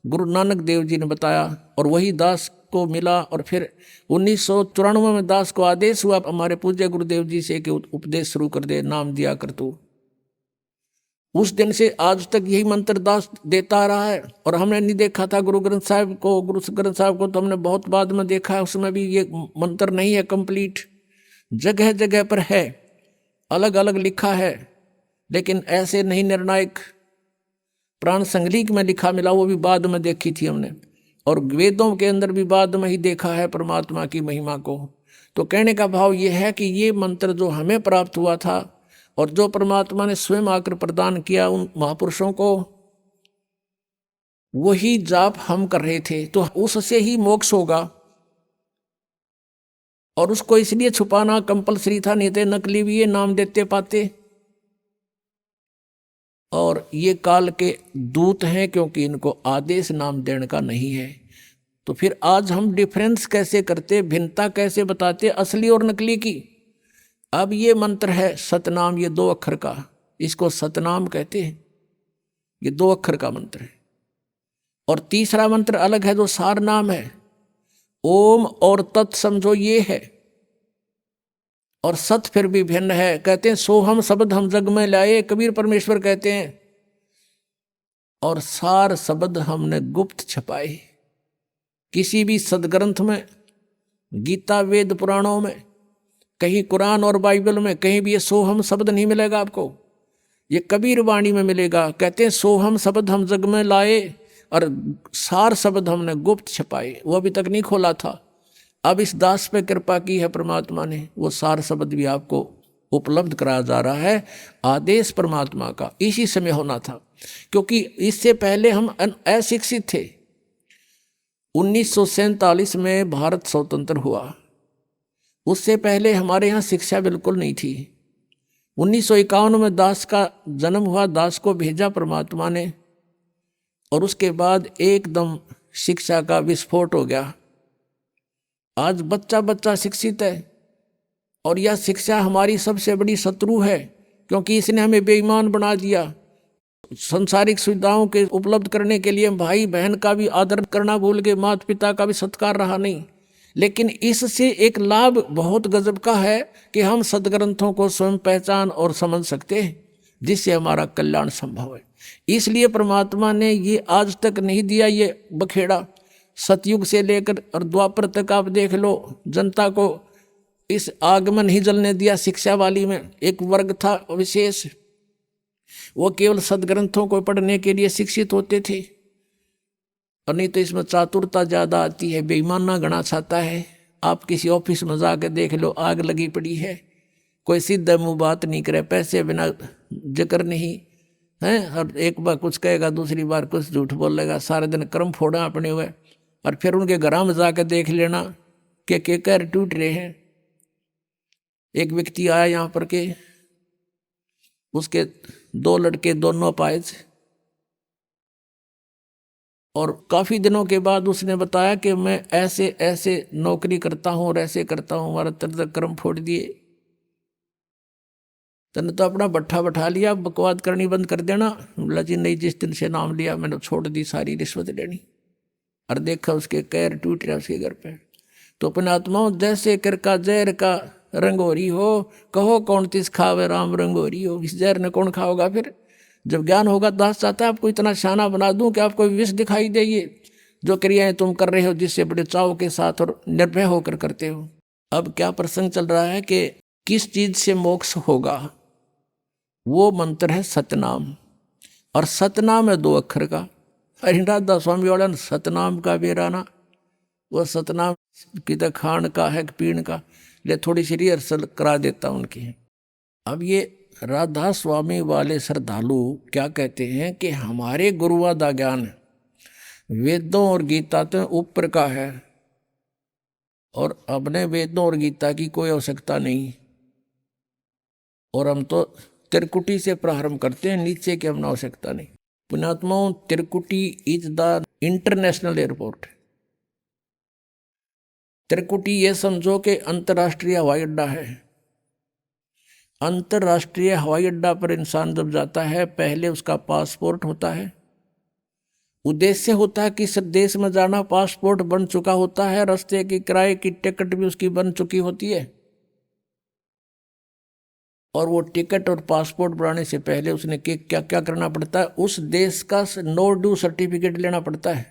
गुरु नानक देव जी ने बताया, और वही दास को मिला। और फिर 1994 में दास को आदेश हुआ हमारे पूज्य गुरुदेव जी से कि उपदेश शुरू कर दे, नाम दिया कर तू। उस दिन से आज तक यही मंत्र दास देता रहा है। और हमने नहीं देखा था गुरु ग्रंथ साहिब को, गुरु ग्रंथ साहिब को तो हमने बहुत बाद में देखा है, उसमें भी ये मंत्र नहीं है कंप्लीट, जगह जगह पर है, अलग अलग लिखा है, लेकिन ऐसे नहीं निर्णायक। प्राण संगलीक में लिखा मिला, वो भी बाद में देखी थी हमने, और वेदों के अंदर भी बाद में ही देखा है परमात्मा की महिमा को। तो कहने का भाव ये है कि ये मंत्र जो हमें प्राप्त हुआ था और जो परमात्मा ने स्वयं आकर प्रदान किया उन महापुरुषों को, वही जाप हम कर रहे थे, तो उससे ही मोक्ष होगा। और उसको इसलिए छुपाना कंपलसरी था, नहीं तो नकली भी ये नाम देते पाते। और ये काल के दूत हैं, क्योंकि इनको आदेश नाम देने का नहीं है। तो फिर आज हम डिफरेंस कैसे करते, भिन्नता कैसे बताते असली और नकली की। अब ये मंत्र है सतनाम, ये 2 अक्षर का, इसको सतनाम कहते हैं, ये 2 अक्षर का मंत्र है। और तीसरा मंत्र अलग है जो सार नाम है, ओम और तत् समझो ये है। और सत फिर भी भिन्न है, कहते हैं सोहम शब्द हम जग में लाए, कबीर परमेश्वर कहते हैं। और सार शब्द हमने गुप्त छपाए। किसी भी सदग्रंथ में, गीता वेद पुराणों में, कहीं कुरान और बाइबल में कहीं भी ये सोहम शब्द नहीं मिलेगा आपको, ये कबीर वाणी में मिलेगा। कहते हैं सोहम शब्द हम जग में लाए और सार शब्द हमने गुप्त छपाए, वो अभी तक नहीं खोला था। अब इस दास पे कृपा की है परमात्मा ने, वो सार शब्द भी आपको उपलब्ध कराया जा रहा है। आदेश परमात्मा का इसी समय होना था, क्योंकि इससे पहले हम अशिक्षित थे। 1947 में भारत स्वतंत्र हुआ, उससे पहले हमारे यहाँ शिक्षा बिल्कुल नहीं थी। 1951 में दास का जन्म हुआ, दास को भेजा परमात्मा ने, और उसके बाद एकदम शिक्षा का विस्फोट हो गया। आज बच्चा बच्चा शिक्षित है, और यह शिक्षा हमारी सबसे बड़ी शत्रु है, क्योंकि इसने हमें बेईमान बना दिया। संसारिक सुविधाओं के उपलब्ध करने के लिए भाई बहन का भी आदर करना भूल गए, माता पिता का भी सत्कार रहा नहीं। लेकिन इससे एक लाभ बहुत गजब का है कि हम सदग्रंथों को स्वयं पहचान और समझ सकते हैं, जिससे हमारा कल्याण संभव है। इसलिए परमात्मा ने ये आज तक नहीं दिया ये बखेड़ा। सतयुग से लेकर और द्वापर तक आप देख लो, जनता को इस आग में नहीं जलने दिया। शिक्षा वाली में एक वर्ग था विशेष, वो केवल सदग्रंथों को पढ़ने के लिए शिक्षित होते थे, और नहीं तो इसमें चातुरता ज्यादा आती है, बेईमाना गणा छाता है। आप किसी ऑफिस में जाकर देख लो, आग लगी पड़ी है, कोई सीधा मुंह बात नहीं करे, पैसे बिना जिक्र नहीं है, और एक बार कुछ कहेगा दूसरी बार कुछ झूठ बोलेगा, सारे दिन कर्म फोड़ा अपने हुए। और फिर उनके घरों में जाकर देख लेना कि कैर टूट रहे हैं। एक व्यक्ति आया यहाँ पर के, उसके 2 लड़के दोनों अपाहिज, और काफी दिनों के बाद उसने बताया कि मैं ऐसे ऐसे नौकरी करता हूँ और ऐसे करता हूँ, हमारा तक कर्म फोड़ दिए। तने तो अपना भट्ठा बैठा लिया, बकवाद करनी बंद कर देना। बोला जी नहीं, जिस दिन से नाम लिया मैंने छोड़ दी सारी रिश्वत लेनी। और देखा उसके कैर टूट रहा उसके घर पे। तो अपने आत्माओं, जैसे कर का जहर का रंगोरी हो, कहो कौन तिस खावे राम रंगोरी हो। इस जहर ने कौन खाओगा फिर? जब ज्ञान होगा दास चाहता है आपको इतना शाना बना दूं कि आपको विष दिखाई दे। ये जो क्रियाएं तुम कर रहे हो जिससे बड़े चाव के साथ और निर्भय होकर करते हो। अब क्या प्रसंग चल रहा है कि किस चीज से मोक्ष होगा? वो मंत्र है सतनाम, और सतनाम है 2 अक्षर का। हरिनाथ स्वामी वाला सतनाम का बेराना, वो सतनाम किधर खान का है पीण का, ले थोड़ी सी रिहर्सल करा देता उनकी। अब ये राधा स्वामी वाले श्रद्धालु क्या कहते हैं कि हमारे गुरुआ दा ज्ञान वेदों और गीता तो ऊपर का है, और अपने वेदों और गीता की कोई आवश्यकता नहीं, और हम तो त्रिकुटी से प्रारंभ करते हैं, नीचे की हमने आवश्यकता नहीं। पुण्यात्माओं, त्रिकुटी इज द इंटरनेशनल एयरपोर्ट। त्रिकुटी ये समझो कि अंतर्राष्ट्रीय हवाई अड्डा है। अंतर्राष्ट्रीय हवाई अड्डा पर इंसान जब जाता है, पहले उसका पासपोर्ट होता है, उद्देश्य होता है कि इस देश में जाना, पासपोर्ट बन चुका होता है, रास्ते की किराए की टिकट भी उसकी बन चुकी होती है। और वो टिकट और पासपोर्ट बनाने से पहले उसने क्या क्या करना पड़ता है? उस देश का नो ड्यू सर्टिफिकेट लेना पड़ता है।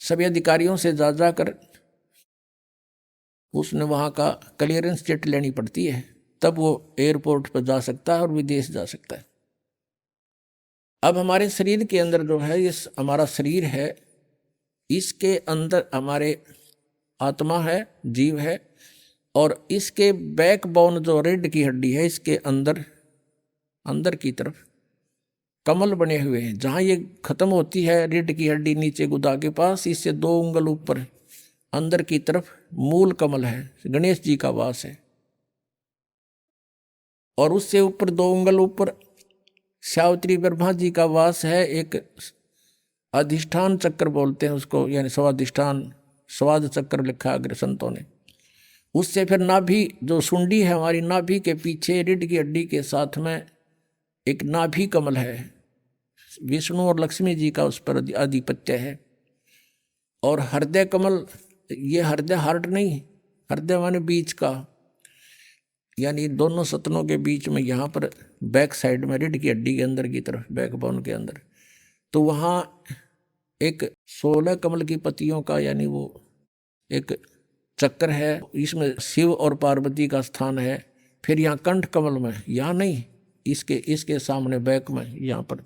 सभी अधिकारियों से जा जाकर उसने वहाँ का क्लियरेंस चिट लेनी पड़ती है, तब वो एयरपोर्ट पर जा सकता है और विदेश जा सकता है। अब हमारे शरीर के अंदर जो है, ये हमारा शरीर है, इसके अंदर हमारे आत्मा है, जीव है, और इसके बैकबोन जो रीढ़ की हड्डी है, इसके अंदर की तरफ कमल बने हुए हैं। जहाँ ये खत्म होती है रीढ़ की हड्डी नीचे गुदा के पास, इससे 2 उंगल ऊपर अंदर की तरफ मूल कमल है, गणेश जी का वास है। और उससे ऊपर 2 उंगल ऊपर सावित्री ब्रह्मा जी का वास है। एक अधिष्ठान चक्र बोलते हैं उसको, यानी स्वाधिष्ठान, स्वाद चक्र लिखा है अग्र संतों ने। उससे फिर नाभि, जो सुंडी है हमारी नाभि के पीछे रीढ़ की हड्डी के साथ में एक नाभि कमल है, विष्णु और लक्ष्मी जी का उस पर आधिपत्य है। और हृदय कमल, ये हृदय हार्ट नहीं, हृदय माने बीच का, यानी दोनों सतनों के बीच में, यहाँ पर बैक साइड में रीढ़ की हड्डी के अंदर की तरफ, बैकबोन के अंदर, तो वहाँ एक 16 कमल की पत्तियों का, यानी वो एक चक्र है। इसमें शिव और पार्वती का स्थान है। फिर यहाँ कंठ कमल में, यहाँ नहीं, इसके सामने बैक में, यहाँ पर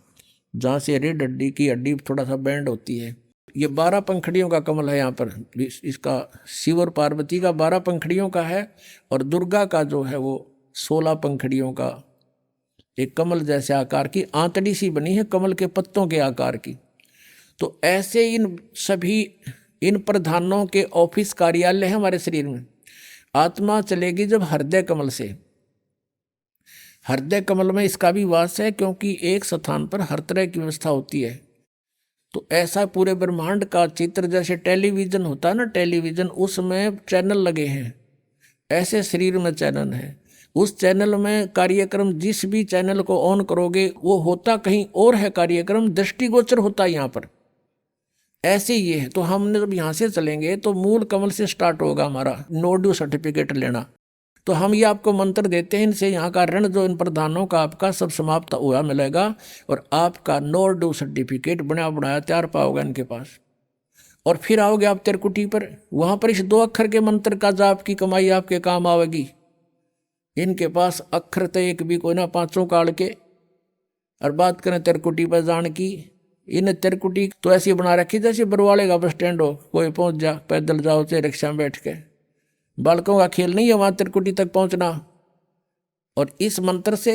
जहाँ से रीढ़ हड्डी की हड्डी थोड़ा सा बैंड होती है, ये 12 पंखड़ियों का कमल है। यहाँ पर इसका शिव और पार्वती का 12 पंखड़ियों का है, और दुर्गा का जो है वो 16 पंखड़ियों का एक कमल जैसे आकार की आंतड़ी सी बनी है, कमल के पत्तों के आकार की। तो ऐसे इन प्रधानों के ऑफिस कार्यालय है हमारे शरीर में। आत्मा चलेगी जब हृदय कमल से। हृदय कमल में इसका भी वास है, क्योंकि एक स्थान पर हर तरह की व्यवस्था होती है। तो ऐसा पूरे ब्रह्मांड का चित्र, जैसे टेलीविजन होता है ना, टेलीविजन, उसमें चैनल लगे हैं, ऐसे शरीर में चैनल है। उस चैनल में कार्यक्रम, जिस भी चैनल को ऑन करोगे वो होता कहीं और है, कार्यक्रम दृष्टिगोचर होता है यहाँ पर। ऐसे ये है। तो हमने जब यहाँ से चलेंगे तो मूल कमल से स्टार्ट होगा हमारा नो ड्यू सर्टिफिकेट लेना, तो हम ये आपको मंत्र देते हैं, इनसे यहाँ का ऋण जो इन प्रधानों का आपका सब समाप्त हुआ मिलेगा और आपका नो ड्यू सर्टिफिकेट बना बनाया तैयार पाओगे इनके पास। और फिर आओगे आप त्रिकुटी पर, वहाँ पर इस 2 अक्षर के मंत्र का जाप की कमाई आपके काम आवेगी। इनके पास अक्षर तो एक भी कोई ना, 500 काल के। और बात करें त्रिकुटी पर जान की, इन त्रिकुटी तो ऐसी बना रखी जैसे बरवाले का बस स्टैंड हो, कोई पहुंच जा, पैदल जाओ चाहे रिक्शा में बैठ के। बालकों का खेल नहीं है वहाँ त्रिकुटी तक पहुंचना। और इस मंत्र से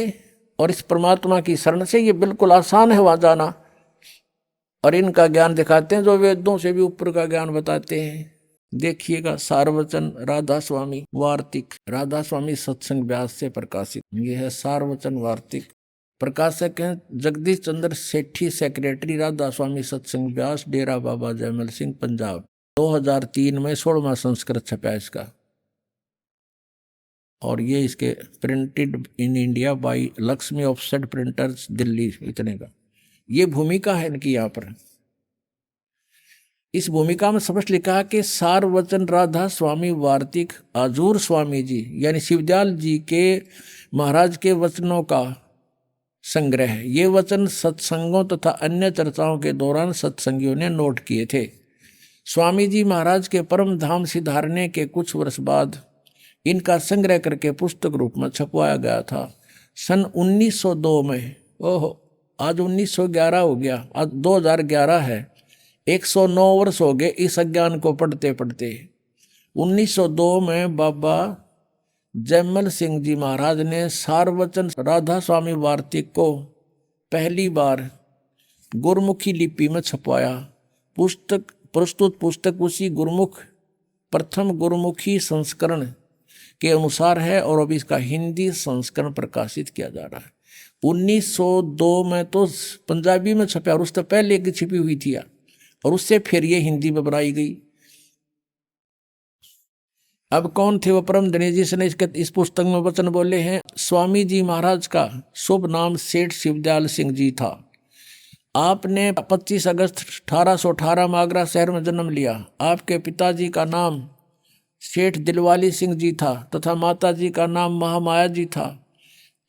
और इस परमात्मा की शरण से ये बिल्कुल आसान है वहाँ जाना। और इनका ज्ञान दिखाते हैं जो वेदों से भी ऊपर का ज्ञान बताते हैं। देखिएगा सारवचन राधा स्वामी वार्तिक, राधा स्वामी सत्संग व्यास से प्रकाशित। ये है सारवचन वार्तिक। प्रकाशक हैं जगदीश चंद्र सेठी, सेक्रेटरी राधा स्वामी सत्संग व्यास, डेरा बाबा जयमल सिंह, पंजाब। 2003 में 16वां संस्करण छपा इसका। और ये इसके printed in India bye Lakshmi offset printers, Delhi, इतने का ये भूमिका है इनकी। यहाँ पर इस भूमिका में स्पष्ट लिखा है कि सारवचन राधा स्वामी वार्तिक आजूर स्वामी जी यानी शिवदयाल जी के महाराज के वचनों का संग्रह है। ये वचन सत्संगों तथा अन्य चर्चाओं के दौरान सत्संगियों ने नोट किए थे। स्वामी जी महाराज के परम धाम सिधारने के कुछ वर्ष बाद इनका संग्रह करके पुस्तक रूप में छपवाया गया था। सन 1902 में, ओहो आज 1911 हो गया, आज 2011 है, 109 वर्ष हो गए इस अज्ञान को पढ़ते पढ़ते। 1902 में बाबा जयमल सिंह जी महाराज ने सारवचन राधा स्वामी वार्तिक को पहली बार गुरमुखी लिपि में छपवाया। प्रस्तुत पुस्तक उसी गुरुमुख प्रथम गुरुमुखी संस्करण के अनुसार है और अब इसका हिंदी संस्करण प्रकाशित किया जा रहा है। 1902 में तो पंजाबी में छपा और उससे पहले की छिपी हुई थी और उससे फिर ये हिंदी में बनाई गई। अब कौन थे वो परम धनी जिसने इस पुस्तक में वचन बोले हैं? स्वामी जी महाराज का शुभ नाम सेठ शिवदयाल सिंह जी था। आपने 25 अगस्त 1818 में आगरा शहर में जन्म लिया। आपके पिताजी का नाम सेठ दिलवाली सिंह जी था तथा माताजी का नाम महामाया जी था।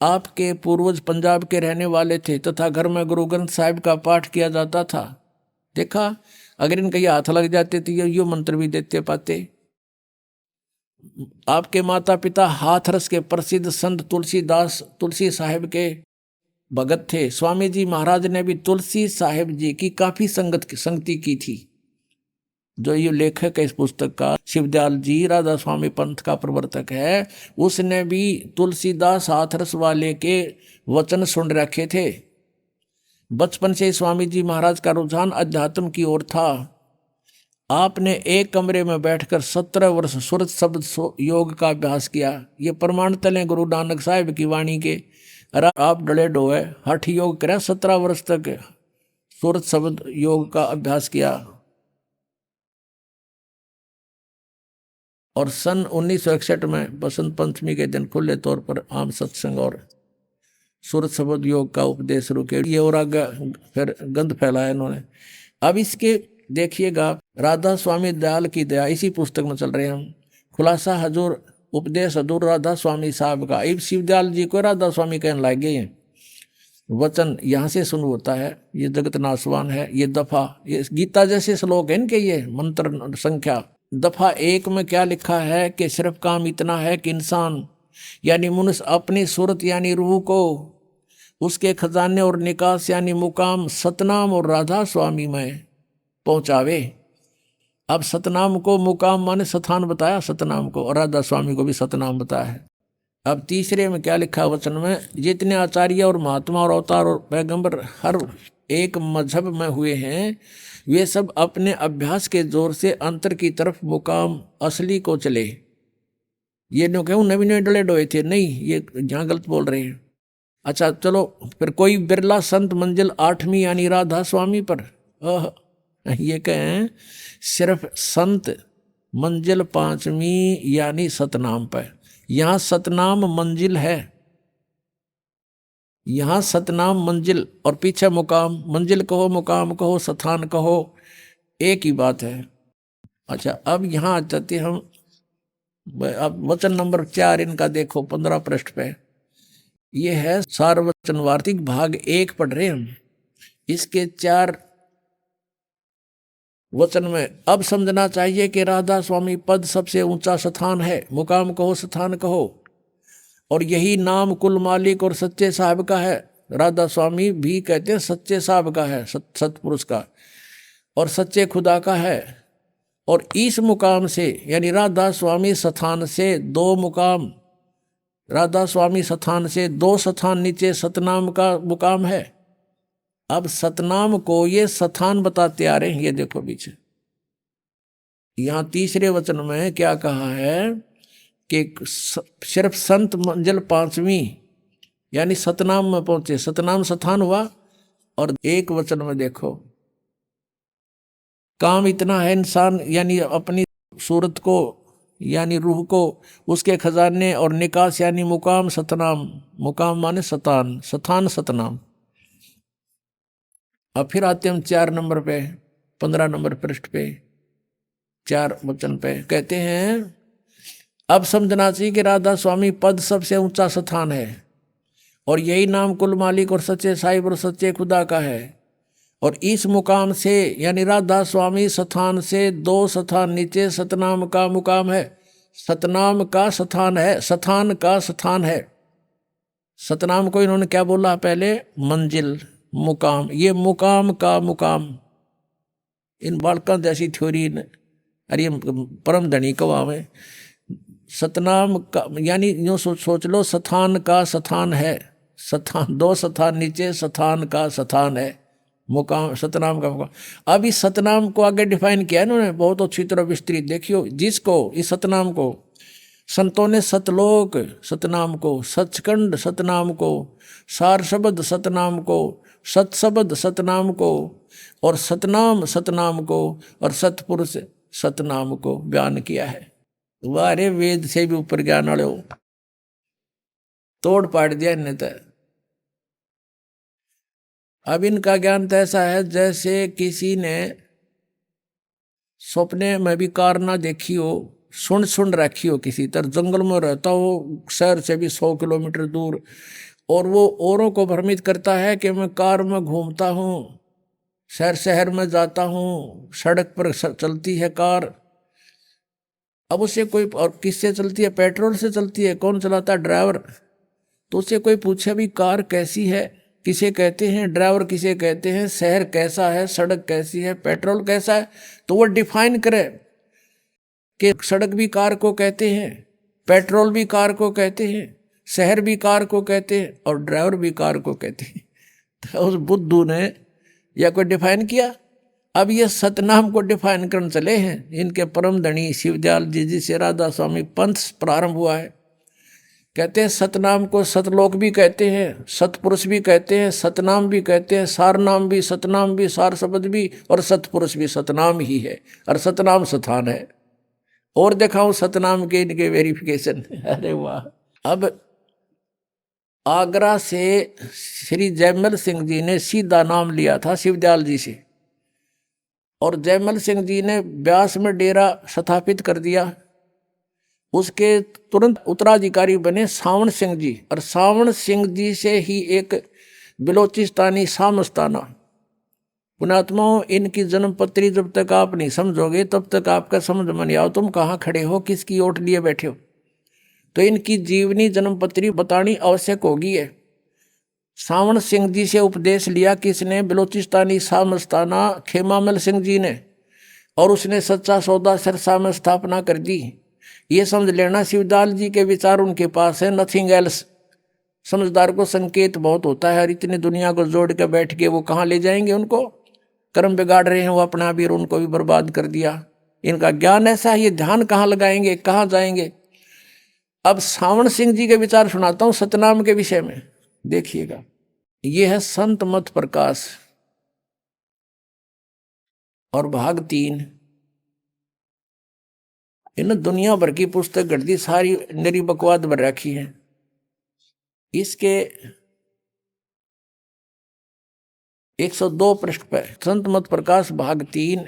आपके पूर्वज पंजाब के रहने वाले थे तथा घर में गुरु ग्रंथ साहिब का पाठ किया जाता था। देखा, अगर इनके ये हाथ लग जाते तो ये मंत्र भी देते पाते। आपके माता पिता हाथरस के प्रसिद्ध संत तुलसी साहिब के भगत थे। स्वामी जी महाराज ने भी तुलसी साहिब जी की काफी संगति की थी। जो ये लेखक है इस पुस्तक का, शिवदयाल जी राधा स्वामी पंथ का प्रवर्तक है, उसने भी तुलसीदास हाथरस वाले के वचन सुन रखे थे। बचपन से स्वामी जी महाराज का रुझान अध्यात्म की ओर था। आपने एक कमरे में बैठकर 17 वर्ष सुरत शब्द योग का अभ्यास किया। ये प्रमाण तले गुरु नानक साहिब की वाणी के। अरे आप डले डोए हठ योग करा, 17 वर्ष तक सुरत शब्द योग का अभ्यास किया। और सन 1961 में बसंत पंचमी के दिन खुले तौर पर आम सत्संग और सुरत शब्द योग का उपदेश शुरू किया। ये और आगे फिर गंध फैलाया इन्होंने। अब इसके देखिएगा, राधा स्वामी दयाल की दया इसी पुस्तक में चल रहे हैं हम। खुलासा हजूर उपदेश हजूर राधा स्वामी साहब का। अब शिवदयाल जी को राधा स्वामी कहने लग गए हैं। वचन यहाँ से शुरू होता है, ये जगत नाशवान है, ये दफा, ये गीता जैसे श्लोक है इनके, ये मंत्र संख्या। दफा 1 में क्या लिखा है कि सिर्फ काम इतना है कि इंसान यानी मनुष्य अपनी सूरत यानी रूह को उसके खजाने और निकास यानी मुकाम सतनाम और राधा स्वामी में पहुंचावे। अब सतनाम को मुकाम माने स्थान बताया, सतनाम को, और राधा स्वामी को भी सतनाम बताया है। अब तीसरे में क्या लिखा वचन में? जितने आचार्य और महात्मा और अवतार और पैगंबर हर एक मजहब में हुए हैं, वे सब अपने अभ्यास के जोर से अंतर की तरफ मुकाम असली को चले। ये न कहूँ नवी नवी डले डोए थे, नहीं, ये यहाँ गलत बोल रहे हैं। अच्छा चलो, फिर कोई बिरला संत मंजिल 8वीं यानी राधा स्वामी पर, ये कहें सिर्फ संत मंजिल 5वीं यानी सतनाम पर। यहाँ सतनाम मंजिल है, यहाँ सतनाम मंजिल और पीछे मुकाम। मंजिल कहो, मुकाम कहो, स्थान कहो, एक ही बात है। अच्छा अब यहाँ आ जाते हम अब वचन नंबर 4 इनका देखो 15 पृष्ठ पे। ये है सारवचन वार्तिक भाग 1 पढ़ रहे हम। इसके 4 वचन में अब समझना चाहिए कि राधा स्वामी पद सबसे ऊंचा स्थान है, मुकाम कहो स्थान कहो, और यही नाम कुल मालिक और सच्चे साहब का है। राधा स्वामी भी कहते हैं सच्चे साहब का है, सतपुरुष का, और सच्चे खुदा का है। और इस मुकाम से यानी राधा स्वामी स्थान से 2 मुकाम, राधा स्वामी स्थान से 2 स्थान नीचे सतनाम का मुकाम है। अब सतनाम को ये स्थान बताते आ रहे हैं। ये देखो पीछे यहां तीसरे वचन में क्या कहा है कि सिर्फ संत मंजिल 5वीं यानी सतनाम में पहुंचे, सतनाम स्थान हुआ। और एक वचन में देखो काम इतना है इंसान यानी अपनी सूरत को यानी रूह को, उसके खजाने, और निकास यानी मुकाम सतनाम, मुकाम माने सतान, स्थान सतनाम। अब फिर आते हम 4 नंबर पे 15 नंबर पृष्ठ पे 4 वचन पे कहते हैं अब समझना चाहिए कि राधा स्वामी पद सबसे ऊंचा स्थान है, और यही नाम कुल मालिक और सच्चे साहिब और सच्चे खुदा का है। और इस मुकाम से यानी राधा स्वामी स्थान से 2 स्थान नीचे सतनाम का मुकाम है। सतनाम का स्थान है, स्थान का स्थान है। सतनाम को इन्होंने क्या बोला पहले? मंजिल, मुकाम। ये मुकाम का मुकाम। इन बालकों जैसी थ्योरी अरे परम धनी कवा में सतनाम का यानी यूँ सोच लो स्थान का स्थान है, स्थान 2 स्थान नीचे स्थान का स्थान है, मुकाम सतनाम का मुकाम। अब इस सतनाम को आगे डिफाइन किया इन्होंने बहुत अच्छी तरह विस्तृत। देखियो जिसको इस सतनाम को संतों ने सतलोक सतनाम को, सचखंड सतनाम को, सार शब्द सतनाम को, सतशब्द सतनाम को, और सतनाम सतनाम को, और सतपुरुष सतनाम को बयान किया है। वारे वेद से भी ऊपर ज्ञान वाले हो, तोड़ पाड़ दिया इन्हें तो। अब इनका ज्ञान तो ऐसा है जैसे किसी ने सपने में भी कार ना देखी हो, सुन रखी हो, किसी तरह जंगल में रहता हो, शहर से भी 100 किलोमीटर दूर, और वो औरों को भ्रमित करता है कि मैं कार में घूमता हूँ, शहर में जाता हूँ, सड़क पर चलती है कार। अब उसे कोई, और किससे चलती है? पेट्रोल से चलती है। कौन चलाता है? ड्राइवर। तो उससे कोई पूछे भी कार कैसी है, किसे कहते हैं, ड्राइवर किसे कहते हैं, शहर कैसा है, सड़क कैसी है, पेट्रोल कैसा है, तो वो डिफाइन करे कि सड़क भी कार को कहते हैं, पेट्रोल भी कार को कहते हैं, शहर भी कार को कहते हैं, और ड्राइवर भी कार को कहते हैं। तो उस बुद्धू ने या कोई डिफाइन किया। अब ये सतनाम को डिफाइन करने चले हैं इनके परम धनी शिवदयाल जी से राधा स्वामी पंथ प्रारंभ हुआ है। कहते हैं सतनाम को सतलोक भी कहते हैं, सतपुरुष भी कहते हैं, सतनाम भी कहते हैं, सार नाम भी, सतनाम भी, सार शब्द भी, और सतपुरुष भी सतनाम ही है, और सतनाम स्थान है। और दिखाऊं सतनाम के इनके वेरिफिकेशन। अरे वाह। अब आगरा से श्री जयमल सिंह जी ने सीधा नाम लिया था शिवदयाल जी से, और जयमल सिंह जी ने ब्यास में डेरा स्थापित कर दिया। उसके तुरंत उत्तराधिकारी बने सावण सिंह जी, और सावण सिंह जी से ही एक बिलोचिस्तानी सामस्ताना। पुणात्माओं, इनकी जन्मपत्री जब तक आप नहीं समझोगे तब तक आपका समझ में नहीं आओ तुम कहाँ खड़े हो, किसकी ओट लिए बैठे हो। तो इनकी जीवनी जन्मपत्री बतानी आवश्यक होगी है। सावण सिंह जी से उपदेश लिया किसने? बिलोचिस्तानी सामस्ताना खेमामल सिंह जी ने, और उसने सच्चा सौदा सिरसा में स्थापना कर दी। ये समझ लेना शिवदयाल जी के विचार उनके पास है, नथिंग एल्स। समझदार को संकेत बहुत होता है, और इतनी दुनिया को जोड़ के बैठ के वो कहाँ ले जाएंगे? उनको कर्म बिगाड़ रहे हैं वो अपना भी, और उनको भी बर्बाद कर दिया। इनका ज्ञान ऐसा है, ये ध्यान कहाँ लगाएंगे, कहाँ जाएंगे। अब सावण सिंह जी के विचार सुनाता हूँ सतनाम के विषय में, देखिएगा। ये है संत मत प्रकाश, और भाग 3। इन दुनिया भर की पुस्तक गढ़ दी, सारी निरी बकवाद भर रखी है। इसके 102 पृष्ठ पर संत मत प्रकाश भाग 3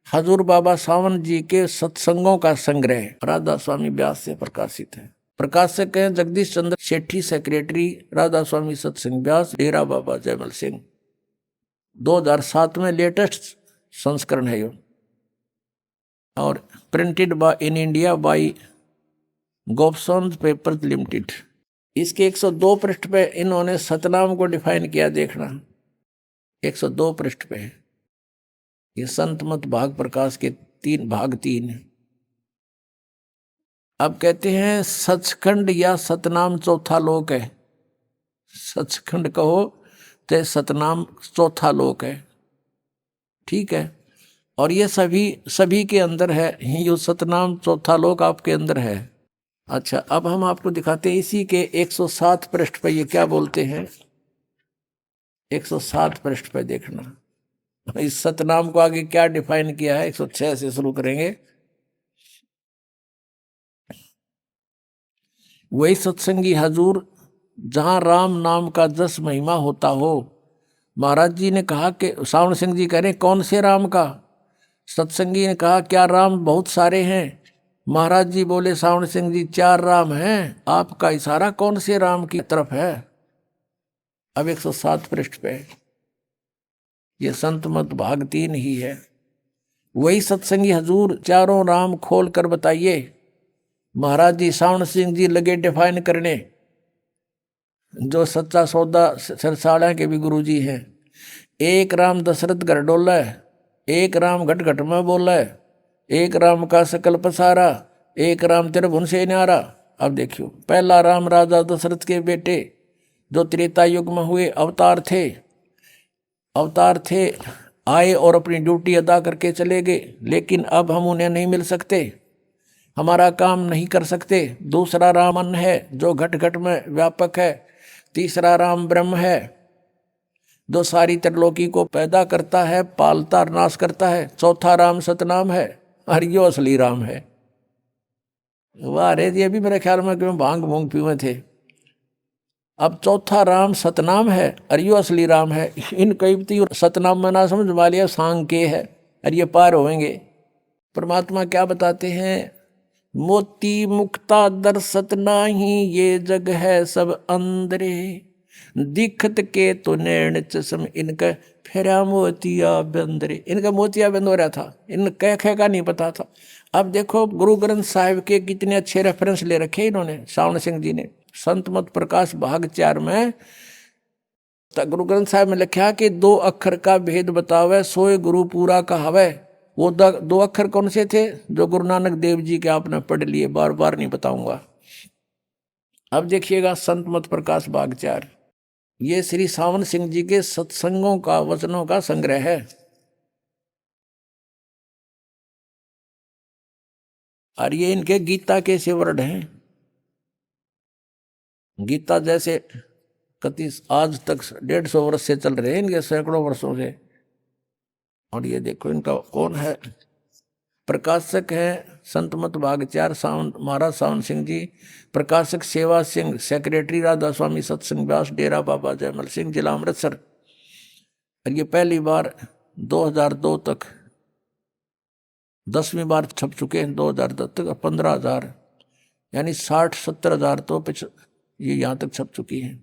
हजूर बाबा सावंत जी के सत्संगों का संग्रह राधा स्वामी व्यास से प्रकाशित है। प्रकाशक हैं जगदीश चंद्र सेठी, सेक्रेटरी राधा स्वामी सत्संग व्यास, डेरा बाबा जयमल सिंह। 2007 में लेटेस्ट संस्करण है ये, और printed in India by Gopsons papers limited. इसके 102 पृष्ठ पे इन्होंने सतनाम को डिफाइन किया, देखना 102 पृष्ठ पे। ये संत मत भाग प्रकाश के 3 भाग 3 है। अब कहते हैं सचखंड या सतनाम चौथा लोक है। सचखंड कहो तो सतनाम चौथा लोक है, ठीक है। और ये सभी के अंदर है, ये सतनाम चौथा लोक आपके अंदर है। अच्छा, अब हम आपको दिखाते हैं इसी के 107 पृष्ठ पर ये क्या बोलते हैं। 107 पृष्ठ पर देखना इस सतनाम को आगे क्या डिफाइन किया है। 106 से शुरू करेंगे। वही सत्संगी हजूर जहां राम नाम का जस महिमा होता हो। महाराज जी ने कहा कि सावण सिंह जी कह रहे कौन से राम का। सत्संगी ने कहा क्या राम बहुत सारे हैं। महाराज जी बोले सावण सिंह जी 4 राम हैं, आपका इशारा कौन से राम की तरफ है। अब 107 पृष्ठ पे ये संत मत भाग 3 ही है। वही सत्संगी हजूर चारों राम खोल कर बताइए। महाराज जी सावण सिंह जी लगे डिफाइन करने, जो सच्चा सौदा सिरसाड़ा के भी गुरु जी हैं। एक राम दशरथ घर डोला है, एक राम घट घट में बोला है, एक राम का सकल पसारा, एक राम त्रिभुवन से न्यारा। अब देखियो, पहला राम राजा दशरथ के बेटे जो त्रेता युग में हुए अवतार थे, आए और अपनी ड्यूटी अदा करके चले गए, लेकिन अब हम उन्हें नहीं मिल सकते, हमारा काम नहीं कर सकते। दूसरा राम अन्न है जो घट घट में व्यापक है। तीसरा राम ब्रह्म है जो सारी त्रिलोकी को पैदा करता है, पालता और नाश करता है। चौथा राम सतनाम है और यो असली राम है। वाह रे, ये भी मेरे ख्याल में कि भांग भूंग पीवे थे। अब चौथा राम सतनाम है और यो असली राम है। इन कईमती सतनाम में ना समझ वालिया सांग के है और ये पार होंगे। परमात्मा क्या बताते हैं, मोती मुक्ता दर्शत नाही, ये जग है सब अंदरे, दिखत के तो नैण चश्म इनका फेरा मोतिया बंदरे। इनका मोतिया बंद हो रहा था, इन कह का नहीं पता था। अब देखो गुरु ग्रंथ साहिब के कितने अच्छे रेफरेंस ले रखे इन्होंने, सावण सिंह जी ने। संत मत प्रकाश भाग 4 में गुरु ग्रंथ साहिब में लिखा कि 2 अक्षर का भेद बतावे, सोए गुरु पूरा कहावे। वो 2 अक्षर कौन से थे जो गुरु नानक देव जी के आपने पढ़ लिए, बार बार नहीं बताऊंगा। अब देखिएगा संत मत प्रकाश भाग 4, ये श्री सावन सिंह जी के सत्संगों का वचनों का संग्रह है। और ये इनके गीता के से वर्ड हैं। गीता जैसे कति आज तक 150 वर्ष से चल रहे हैं, इनके सैकड़ों वर्षों से। और ये देखो इनका कौन है, प्रकाशक है संत मत भाग 4 सावन महाराज सावन सिंह जी, प्रकाशक सेवा सिंह, सेक्रेटरी राधा स्वामी सत्संग व्यास, डेरा बाबा जयमल सिंह, जिला अमृतसर। और ये पहली बार 2002 तक 10वीं बार छप चुके हैं। 2010 तक 15,000 यानी 60-70 हज़ार तो ये यहाँ तक छप चुकी है।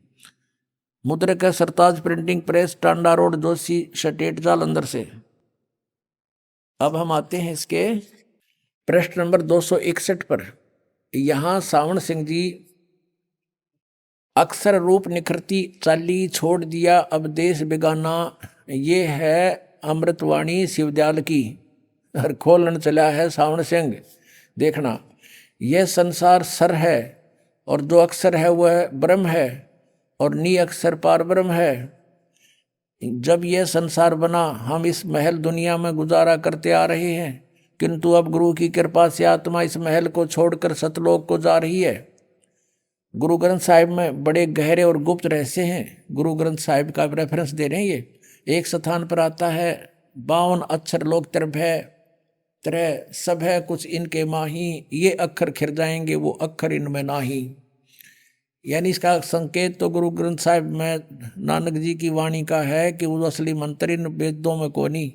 मुद्रक है Sartaj printing press, Tanda road, Joshi state, Jalandhar से। अब हम आते हैं इसके पृष्ठ नंबर 261 पर। यहाँ सावण सिंह जी अक्षर रूप निखरती चाली छोड़ दिया अब देश बेगाना, ये है अमृतवाणी शिवदयाल की। और खोलन चला है सावण सिंह। देखना, यह संसार सर है और जो अक्षर है वह ब्रह्म है और नी अक्षर पार ब्रह्म है। जब यह संसार बना हम इस महल दुनिया में गुजारा करते आ रहे हैं, किंतु अब गुरु की कृपा से आत्मा इस महल को छोड़कर सतलोक को जा रही है। गुरु ग्रंथ साहिब में बड़े गहरे और गुप्त रहस्य हैं। गुरु ग्रंथ साहिब का रेफरेंस दे रहे हैं। ये एक स्थान पर आता है 52 अक्षर लोक तरह सब है कुछ इनके माही, ये अक्षर खिर जाएंगे वो अक्षर इनमें नाही। यानी इसका संकेत तो गुरु ग्रंथ साहिब में नानक जी की वाणी का है कि वो असली मंत्र इन वेदों में कोनी।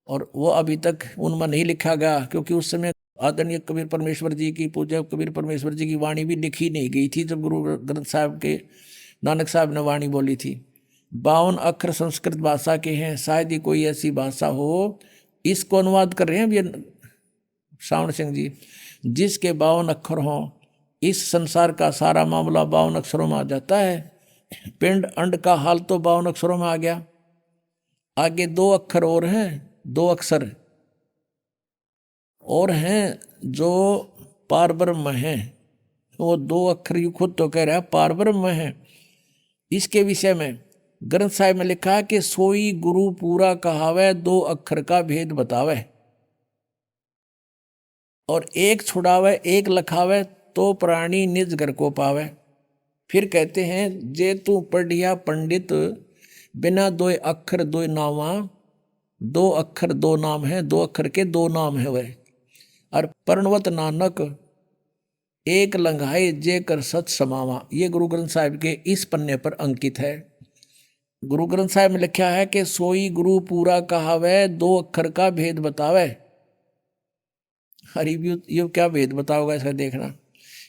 और वो अभी तक उनमें नहीं लिखा गया, क्योंकि उस समय आदरणीय कबीर परमेश्वर जी की, पूज्य कबीर परमेश्वर जी की वाणी भी लिखी नहीं गई थी जब गुरु ग्रंथ साहब के नानक साहब ने वाणी बोली थी। 52 अक्षर संस्कृत भाषा के हैं, शायद ही कोई ऐसी भाषा हो। इसको अनुवाद कर रहे हैं ये श्रावण सिंह जी, जिसके 52 अक्षर हों। इस संसार का सारा मामला 52 अक्षरों में आ जाता है। पिंड अंड का हाल तो 52 अक्षरों में आ गया। आगे 2 अक्षर और हैं, 2 अक्षर और हैं जो पार ब्रह्म हैं। वो 2 अक्षर यू खुद तो कह रहा है पार ब्रह्म है। इसके विषय में ग्रंथ साहिब में लिखा है कि सोई गुरु पूरा कहावे, 2 अक्षर का भेद बतावे, और एक छुड़ावे एक लखावे, तो प्राणी निज घर को पावे। फिर कहते हैं जे तू पढ़िया पंडित, बिना 2 अक्षर 2 नावा, 2 अक्षर 2 नाम है, 2 अक्षर के 2 नाम है वह। और पर्णवत नानक एक लंघाए जे कर सत समावा। ये गुरु ग्रंथ साहिब के इस पन्ने पर अंकित है। गुरु ग्रंथ साहिब में लिखा है कि सोई गुरु पूरा कहावे, 2 अक्षर का भेद बतावे। हरि ये क्या भेद बताओगा इसका देखना।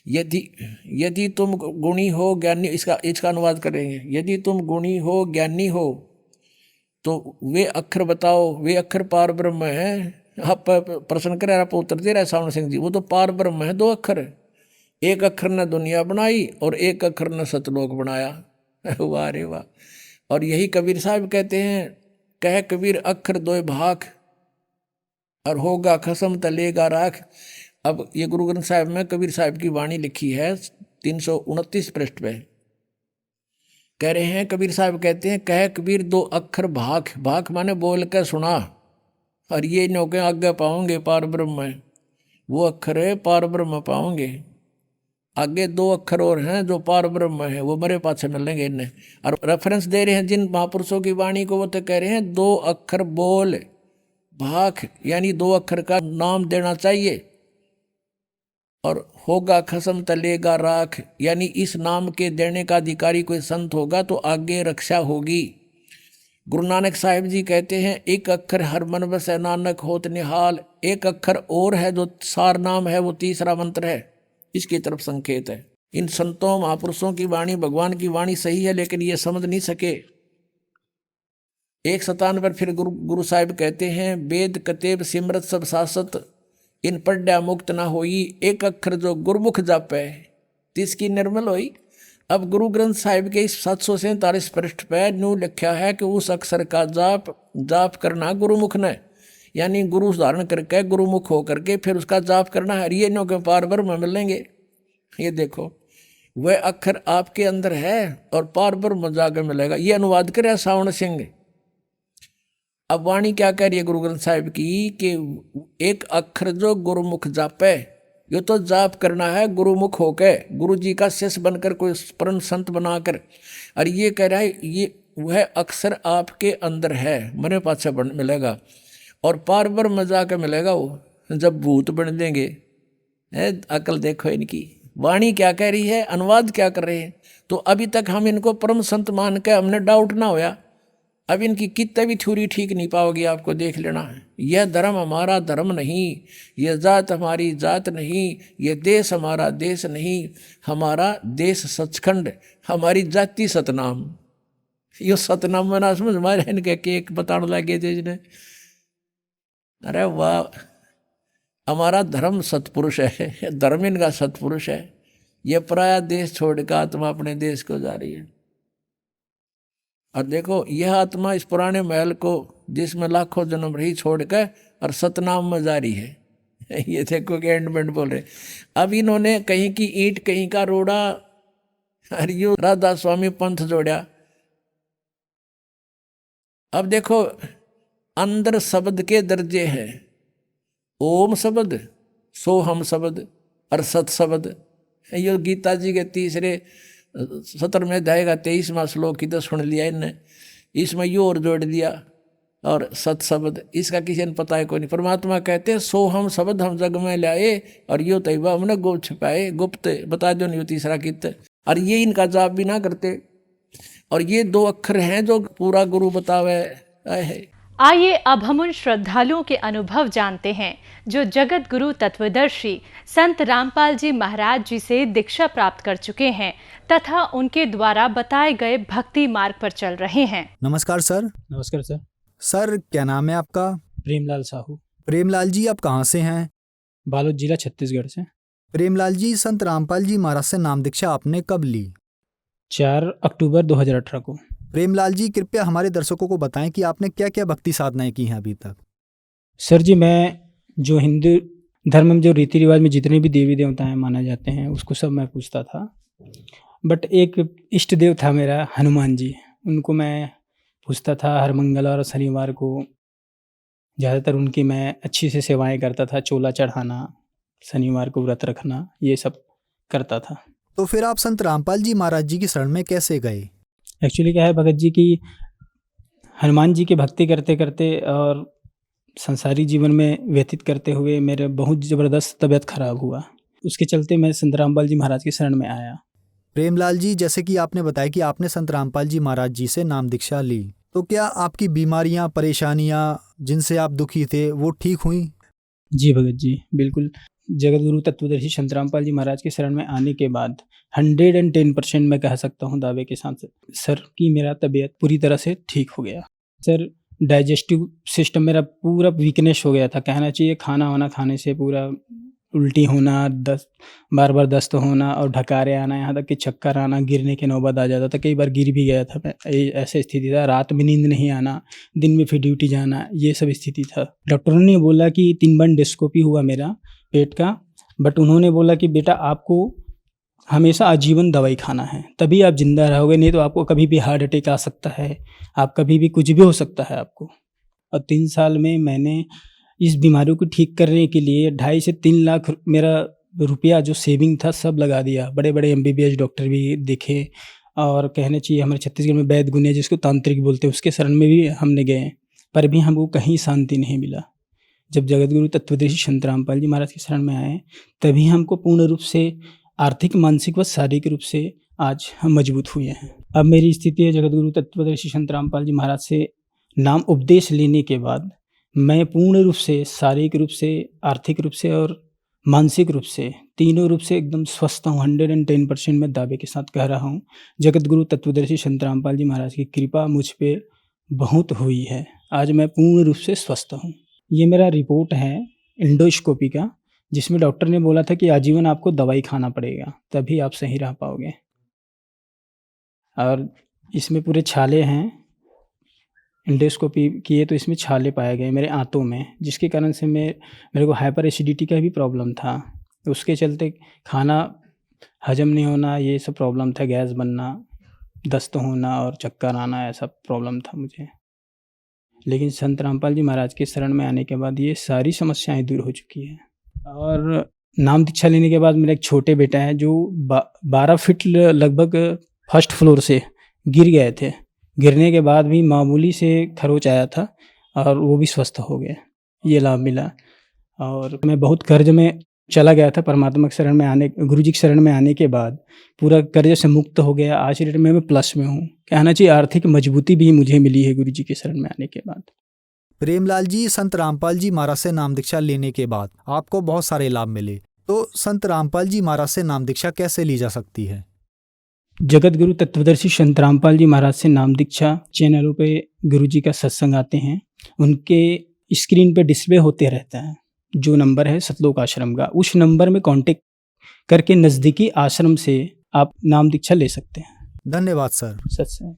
यदि तुम गुणी हो ज्ञानी, इसका अनुवाद करेंगे। यदि तुम गुणी हो ज्ञानी हो तो वे अक्षर बताओ, वे अक्षर पार ब्रह्म है। आप प्रश्न करे, आप उत्तर दे रहे श्रावण सिंह जी, वो तो पार ब्रह्म है। 2 अक्षर, एक अक्षर ने दुनिया बनाई और एक अक्षर ने सतलोक बनाया। वाह रे वाह। और यही कबीर साहब कहते हैं, कह कबीर अक्षर 2 भाग, और होगा खसम तलेगा राख। अब ये गुरु ग्रंथ साहिब में कबीर साहब की वाणी लिखी है 329 पृष्ठ पे। कह रहे हैं कबीर साहब कहते हैं, कह कबीर 2 अक्षर भाग, भाग माने बोल के सुना, और ये नौके आगे पाओगे पार ब्रह्म है। वो अक्षर है पार ब्रह्म पाओगे। आगे 2 अक्षर और हैं जो पार ब्रह्म है, वो मरे पाछे मिलेंगे इन्हें। और रेफरेंस दे रहे हैं जिन महापुरुषों की वाणी को, वो तो कह रहे हैं 2 अक्षर बोल भाग, यानी 2 अक्षर का नाम देना चाहिए। और होगा खसम तलेगा राख, यानी इस नाम के देने का अधिकारी कोई संत होगा तो आगे रक्षा होगी। गुरु नानक साहिब जी कहते हैं, एक अक्षर हर मन बसै नानक होत निहाल। एक अक्षर और है जो सार नाम है, वो तीसरा मंत्र है, इसकी तरफ संकेत है। इन संतों महापुरुषों की वाणी, भगवान की वाणी सही है, लेकिन ये समझ नहीं सके। 157 पर फिर गुरु साहिब कहते हैं, वेद कतेब सिमरत सब शासत, इन पढ़्या मुक्त ना होई। एक अक्षर जो गुरमुख जापै, तिसकी निर्मल होई। अब गुरु ग्रंथ साहिब के इस 747 पृष्ठ पर न्यू लिखा है कि उस अक्षर का जाप करना गुरुमुख ने, यानी गुरु धारण करके गुरुमुख होकर के फिर उसका जाप करना है। ये नो के पार ब्रह्म मिलेंगे। ये देखो, वह अक्षर आपके अंदर है और पार ब्रह्म जाकर मिलेगा। ये अनुवाद करे श्रावण सिंह। अब वाणी क्या कह रही है गुरु ग्रंथ साहिब की कि एक अक्षर जो गुरुमुख जापे, ये तो जाप करना है गुरुमुख होके, गुरु जी का शिष्य बनकर, कोई परम संत बनाकर। और ये कह रहा है ये वह अक्षर आपके अंदर है, मरे पाछे मिलेगा। और पार ब्रह्म जाकर मिलेगा वो जब भूत बन देंगे। अकल देखो इनकी वाणी क्या कह रही है, अनुवाद क्या कर रहे हैं। तो अभी तक हम इनको परम संत मान के हमने डाउट ना होया। अब इनकी कितने भी थ्योरी ठीक नहीं पाओगी, आपको देख लेना है। यह धर्म हमारा धर्म नहीं, यह जात हमारी जात नहीं, यह देश हमारा देश नहीं, हमारा देश सचखंड, हमारी जाति सतनाम। यो सतनाम में ना समझ हमारे इनके केक बताने लगे थे जिन्हें। अरे वाह, हमारा धर्म सतपुरुष है, धर्म इनका सतपुरुष है। यह पराया देश छोड़कर आत्मा अपने देश को जा रही है। और देखो, यह आत्मा इस पुराने महल को जिसमें लाखों जन्म रही छोड़कर और सतनाम में जा रही है। ये देखो कि एंडमेंट बोल रहे। अब इन्होंने कहीं की ईंट कहीं का रोड़ा, और यो राधा स्वामी पंथ जोड़ा। अब देखो, अंदर शब्द के दर्जे हैं, ओम शब्द, सोहम शब्द और सत शब्द। यो गीता जी के 3 सत्र में जाएगा 23वां श्लोक की तो सुन लिया इनने। इसमें यो और जोड़ दिया और सत शब्द, इसका किसी ने पता है कोई नहीं। परमात्मा कहते हैं सोहम शब्द हम जग में लाए, और यो तैबा हमने गुप्त छुपाए, गुप्त बता दो नहीं तीसरा कित। और ये इनका जाप भी ना करते। और ये 2 अक्षर हैं जो पूरा गुरु बतावे है। आइए अब हम उन श्रद्धालुओं के अनुभव जानते हैं जो जगत गुरु तत्वदर्शी संत रामपाल जी महाराज जी से दीक्षा प्राप्त कर चुके हैं तथा उनके द्वारा बताए गए भक्ति मार्ग पर चल रहे हैं। नमस्कार सर। नमस्कार सर। सर क्या नाम है आपका? प्रेमलाल साहू। प्रेमलाल जी आप कहाँ से हैं? बालोद जिला छत्तीसगढ़ से। प्रेमलाल जी संत रामपाल जी महाराज से नाम दीक्षा आपने कब ली? 4 अक्टूबर 2018 को। प्रेमलाल जी कृपया हमारे दर्शकों को बताएं कि आपने क्या क्या भक्ति साधनाएं की हैं अभी तक। सर जी मैं जो हिंदू धर्म में जो रीति रिवाज में जितने भी देवी देवता हैं माना जाते हैं उसको सब मैं पूछता था, बट एक इष्ट देव था मेरा हनुमान जी, उनको मैं पूछता था हर मंगल और शनिवार को। ज़्यादातर उनकी मैं अच्छी से सेवाएं करता था, चोला चढ़ाना, शनिवार को व्रत रखना, ये सब करता था। तो फिर आप संत रामपाल जी महाराज जी की शरण में कैसे गए? एक्चुअली क्या है भगत जी की हनुमान जी की भक्ति करते करते और संसारी जीवन में व्यतीत करते हुए मेरे बहुत ज़बरदस्त तबीयत खराब हुआ, उसके चलते मैं संत रामपाल जी महाराज की शरण में आया। प्रेमलाल जी जैसे कि आपने बताया कि आपने संत रामपाल जी महाराज जी से नाम दीक्षा ली, तो क्या आपकी बीमारियां परेशानियां जिनसे आप दुखी थे वो ठीक हुई? जी भगत जी बिल्कुल। जगत गुरु तत्वदर्शी संत रामपाल जी महाराज की शरण में आने के बाद 110% मैं कह सकता हूँ दावे के साथ सर कि मेरा तबीयत पूरी तरह से ठीक हो गया। सर डाइजेस्टिव सिस्टम मेरा पूरा वीकनेस हो गया था, कहना चाहिए। खाना वाना खाने से पूरा उल्टी होना, बार बार दस्त होना और ढकारे आना, यहाँ तक कि चक्कर आना, गिरने के नौबत आ जाता था। कई बार गिर भी गया था मैं, ऐसे स्थिति था। रात में नींद नहीं आना, दिन में फिर ड्यूटी जाना, ये सब स्थिति था। डॉक्टरों ने बोला कि 3 बार एंडोस्कोपी हुआ मेरा पेट का, बट उन्होंने बोला कि बेटा आपको हमेशा आजीवन दवाई खाना है, तभी आप जिंदा रहोगे, नहीं तो आपको कभी भी हार्ट अटैक आ सकता है, आप कभी भी कुछ भी हो सकता है आपको। और 3 साल में मैंने इस बीमारी को ठीक करने के लिए 2.5 से 3 लाख मेरा रुपया जो सेविंग था सब लगा दिया। बड़े बड़े MBBS डॉक्टर भी देखे, और कहने चाहिए हमारे छत्तीसगढ़ में वैद्य गुने जिसको तांत्रिक बोलते हैं, उसके शरण में भी हमने गए, पर भी हमको कहीं शांति नहीं मिला। जब जगत गुरु तत्वदर्शी संत रामपाल जी महाराज की शरण में आए, तभी हमको पूर्ण रूप से आर्थिक, मानसिक व शारीरिक रूप से आज हम मजबूत हुए हैं। अब मेरी स्थिति है जगत गुरु तत्वदर्शी संत रामपाल जी महाराज से नाम उपदेश लेने के बाद मैं पूर्ण रूप से, शारीरिक रूप से, आर्थिक रूप से और मानसिक रूप से, तीनों रूप से एकदम स्वस्थ हूँ। 110% मैं दावे के साथ कह रहा हूँ। जगत गुरु तत्वदर्शी संत रामपाल जी महाराज की कृपा मुझ पे बहुत हुई है। आज मैं पूर्ण रूप से स्वस्थ हूँ। ये मेरा रिपोर्ट है एंडोस्कोपी का, जिसमें डॉक्टर ने बोला था कि आजीवन आपको दवाई खाना पड़ेगा, तभी आप सही रह पाओगे। और इसमें पूरे छाले हैं, एंडोस्कोपी किए तो इसमें छाले पाए गए मेरे आंतों में, जिसके कारण से मेरे को हाइपर एसिडिटी का भी प्रॉब्लम था। उसके चलते खाना हजम नहीं होना, ये सब प्रॉब्लम था, गैस बनना, दस्त होना और चक्कर आना, ऐसा प्रॉब्लम था मुझे। लेकिन संत रामपाल जी महाराज के शरण में आने के बाद ये सारी समस्याएं दूर हो चुकी हैं। और नाम दीक्षा लेने के बाद मेरा एक छोटे बेटा है जो 12 फीट लगभग फर्स्ट फ्लोर से गिर गए थे। गिरने के बाद भी मामूली से खरोच आया था और वो भी स्वस्थ हो गए, ये लाभ मिला। और मैं बहुत कर्ज में चला गया था, परमात्मा की शरण में आने, गुरु जी की शरण में आने के बाद पूरा कर्ज से मुक्त हो गया। आज डेट में मैं प्लस में हूँ, कहना चाहिए आर्थिक मजबूती भी मुझे मिली है गुरु जी की शरण में आने के बाद। प्रेमलाल जी संत रामपाल जी महाराज से नाम दीक्षा लेने के बाद आपको बहुत सारे लाभ मिले, तो संत रामपाल जी महाराज से नाम दीक्षा कैसे ली जा सकती है? जगत गुरु तत्वदर्शी संत रामपाल जी महाराज से नाम दीक्षा चैनलों पे गुरु जी का सत्संग आते हैं, उनके स्क्रीन पे डिस्प्ले होते रहता है। जो नंबर है सतलोक आश्रम का, उस नंबर में कांटेक्ट करके नज़दीकी आश्रम से आप नाम दीक्षा ले सकते हैं। धन्यवाद सर। सत्संग।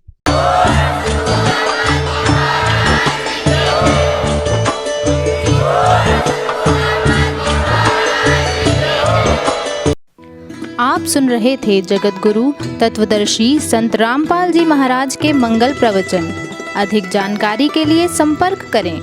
आप सुन रहे थे जगत गुरु तत्वदर्शी संत रामपाल जी महाराज के मंगल प्रवचन। अधिक जानकारी के लिए संपर्क करें